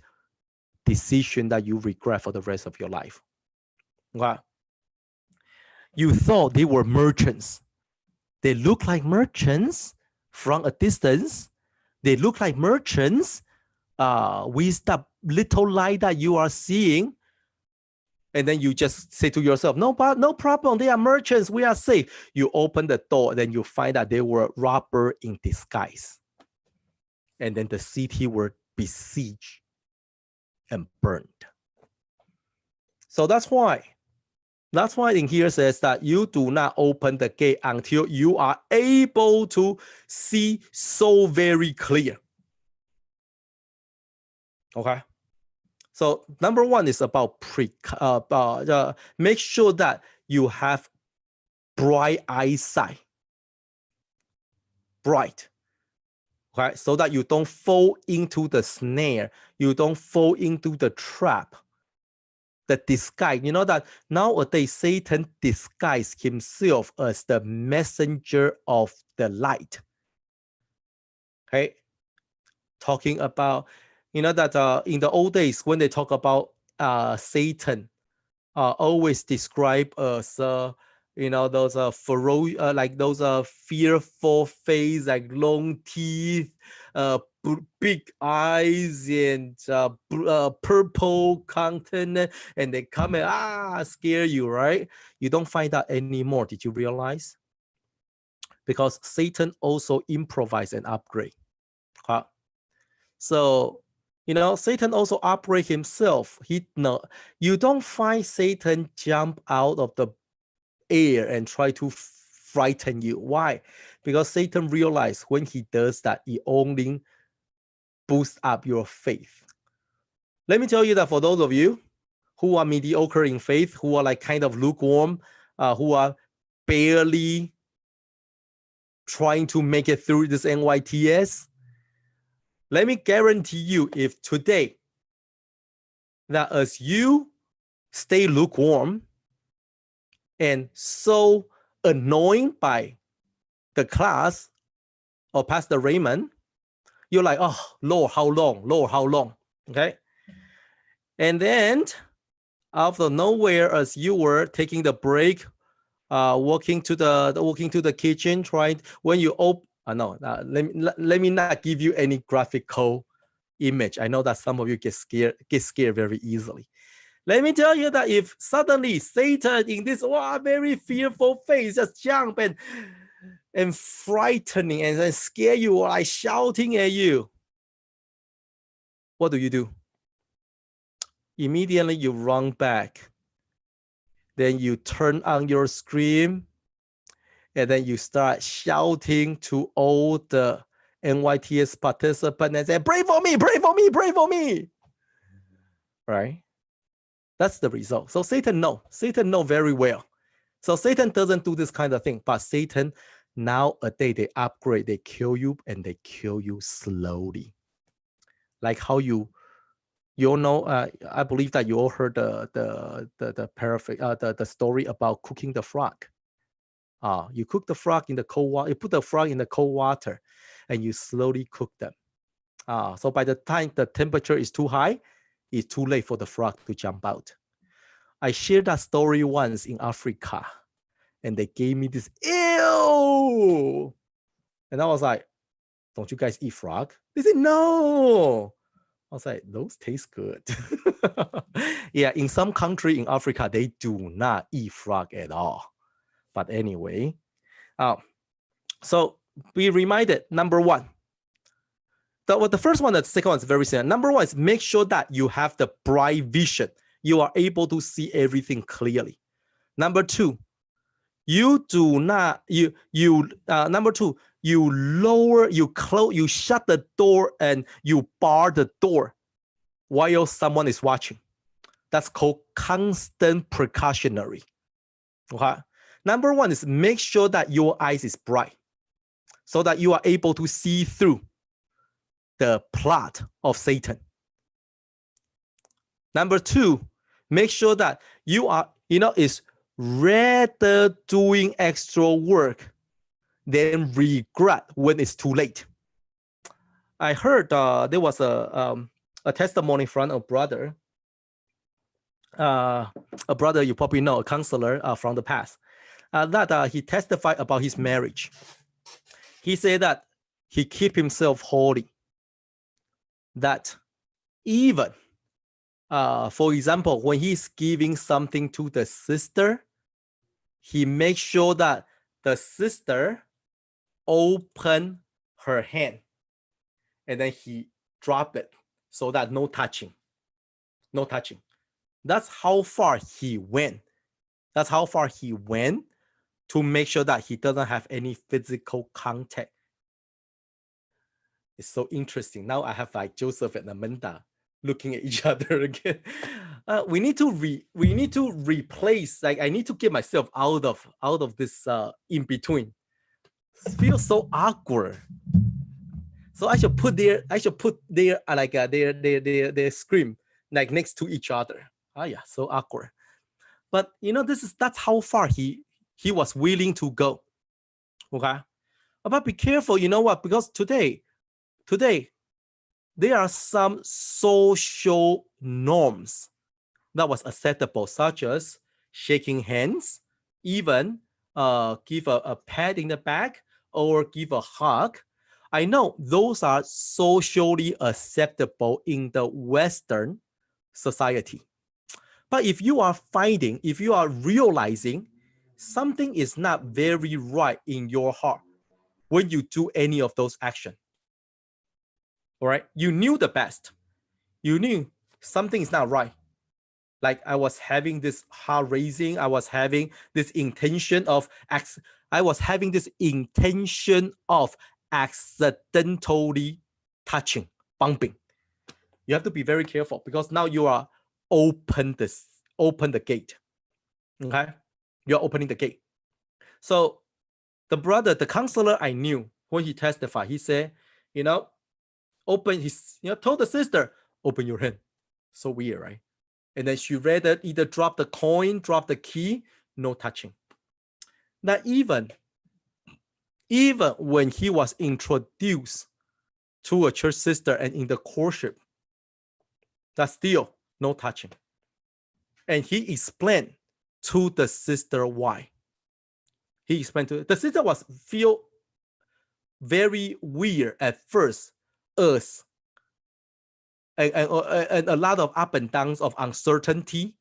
decision that you regret for the rest of your life. Okay? You thought they were merchants. They look like merchants from a distance. They look like merchants with the little light that you are seeing. And then you just say to yourself, no problem. They are merchants. We are safe. You open the door, then you find that they were robbers in disguise. And then the city were besieged and burned. So that's why in here says that you do not open the gate until you are able to see so very clear. Okay. So number one is about make sure that you have bright eyesight. Bright. Okay. So that you don't fall into the snare. You don't fall into the trap. The disguise, you know that nowadays Satan disguised himself as the messenger of the light. Okay, talking about, you know that in the old days when they talk about Satan, always described as you know, those like those fearful face, like long teeth, big eyes, and purple countenance, and they come and scare you, right? You don't find that anymore. Did you realize? Because Satan also improvise and upgrade. So, you know, Satan also upgrade himself. You don't find Satan jump out of the air and try to frighten you. Why? Because Satan realized when he does that, he only boosts up your faith. Let me tell you that for those of you who are mediocre in faith, who are like kind of lukewarm, who are barely trying to make it through this NYTS, let me guarantee you, if today that as you stay lukewarm and so annoying by the class or Pastor Raymond, you're like, oh, Lord, how long? Lord, how long? Okay. And then out of nowhere, as you were taking the break, walking to the kitchen, trying, when you open, let me not give you any graphical image. I know that some of you get scared very easily. Let me tell you that if suddenly Satan in this very fearful face just jump and frightening and then scare you, or like shouting at you, what do? Immediately you run back. Then you turn on your screen, and then you start shouting to all the NYTS participants and say, pray for me, pray for me, pray for me. Right? That's the result. So Satan know very well. So Satan doesn't do this kind of thing, but Satan nowadays they upgrade, they kill you, and they kill you slowly. Like how you know, I believe that you all heard the story about cooking the frog. You cook the frog in the cold water. You put the frog in the cold water, and you slowly cook them. So by the time the temperature is too high, it's too late for the frog to jump out. I shared that story once in Africa, and they gave me this, ew! And I was like, don't you guys eat frog? They said, no. I was like, those taste good. Yeah, in some country in Africa, they do not eat frog at all. But anyway, so be reminded, number one, the first one and the second one is very similar. Number one is make sure that you have the bright vision. You are able to see everything clearly. Number two, you shut the door and you bar the door while someone is watching. That's called constant precautionary. Okay. Number one is make sure that your eyes is bright so that you are able to see through the plot of Satan. Number 2, make sure that you are, is rather doing extra work than regret when it's too late. I heard there was a testimony from a brother you probably know, a counselor from the past, that he testified about his marriage. He said that he keep himself holy, that even, for example, when he's giving something to the sister, he makes sure that the sister open her hand and then he drop it so that no touching. That's how far he went. To make sure that he doesn't have any physical contact. It's so interesting. Now I have like Joseph and Amanda looking at each other again. We need to replace. Like I need to get myself out of this in between. It feels so awkward. So I should put their like their screen like next to each other. Yeah, so awkward. But that's how far he was willing to go. Okay, but be careful. You know what? Because today there are some social norms that was acceptable, such as shaking hands, even give a pat in the back or give a hug. I know those are socially acceptable in the Western society. But if you are realizing something is not very right in your heart when you do any of those actions, all right, you knew the best. You knew something is not right. Like I was having this heart racing. I was having this intention of accidentally touching, bumping. You have to be very careful because now you are open the gate. Okay, you're opening the gate. So the counselor I knew, when he testified, he said, told the sister, open your hand. So weird, right? And then she rather either drop the coin, drop the key, no touching. Now even when he was introduced to a church sister and in the courtship, that's still no touching. And he explained to the sister why. He explained to the sister was feel very weird at first, and a lot of up and downs of uncertainty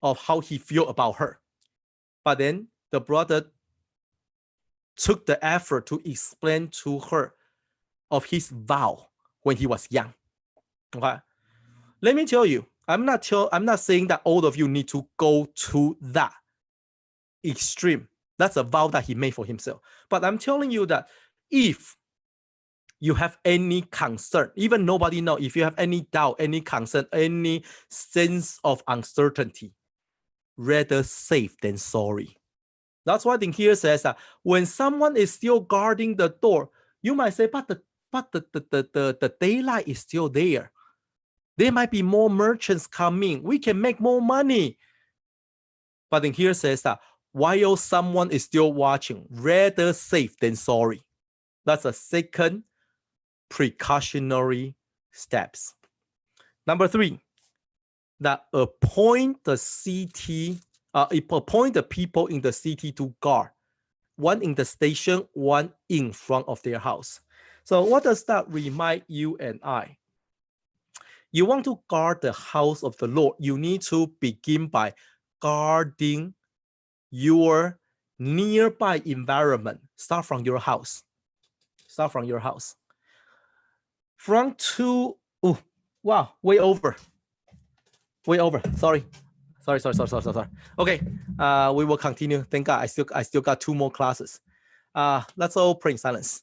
of how he feel about her. But then the brother took the effort to explain to her of his vow when he was young. Okay, let me tell you, I'm not saying that all of you need to go to that extreme. That's a vow that he made for himself. But I'm telling you that if you have any concern, even nobody knows, if you have any doubt, any concern, any sense of uncertainty, rather safe than sorry. That's why I think here says that when someone is still guarding the door, you might say, but the daylight is still there. There might be more merchants coming. We can make more money. But then here says that while someone is still watching, rather safe than sorry. That's a second precautionary steps. Number 3, that appoint the people in the city to guard, one in the station, one in front of their house. So what does that remind you and I? You want to guard the house of the Lord, you need to begin by guarding your nearby environment. Start from your house. Way over. Sorry. Okay, we will continue. Thank God, I still got 2 more classes. Let's all pray in silence.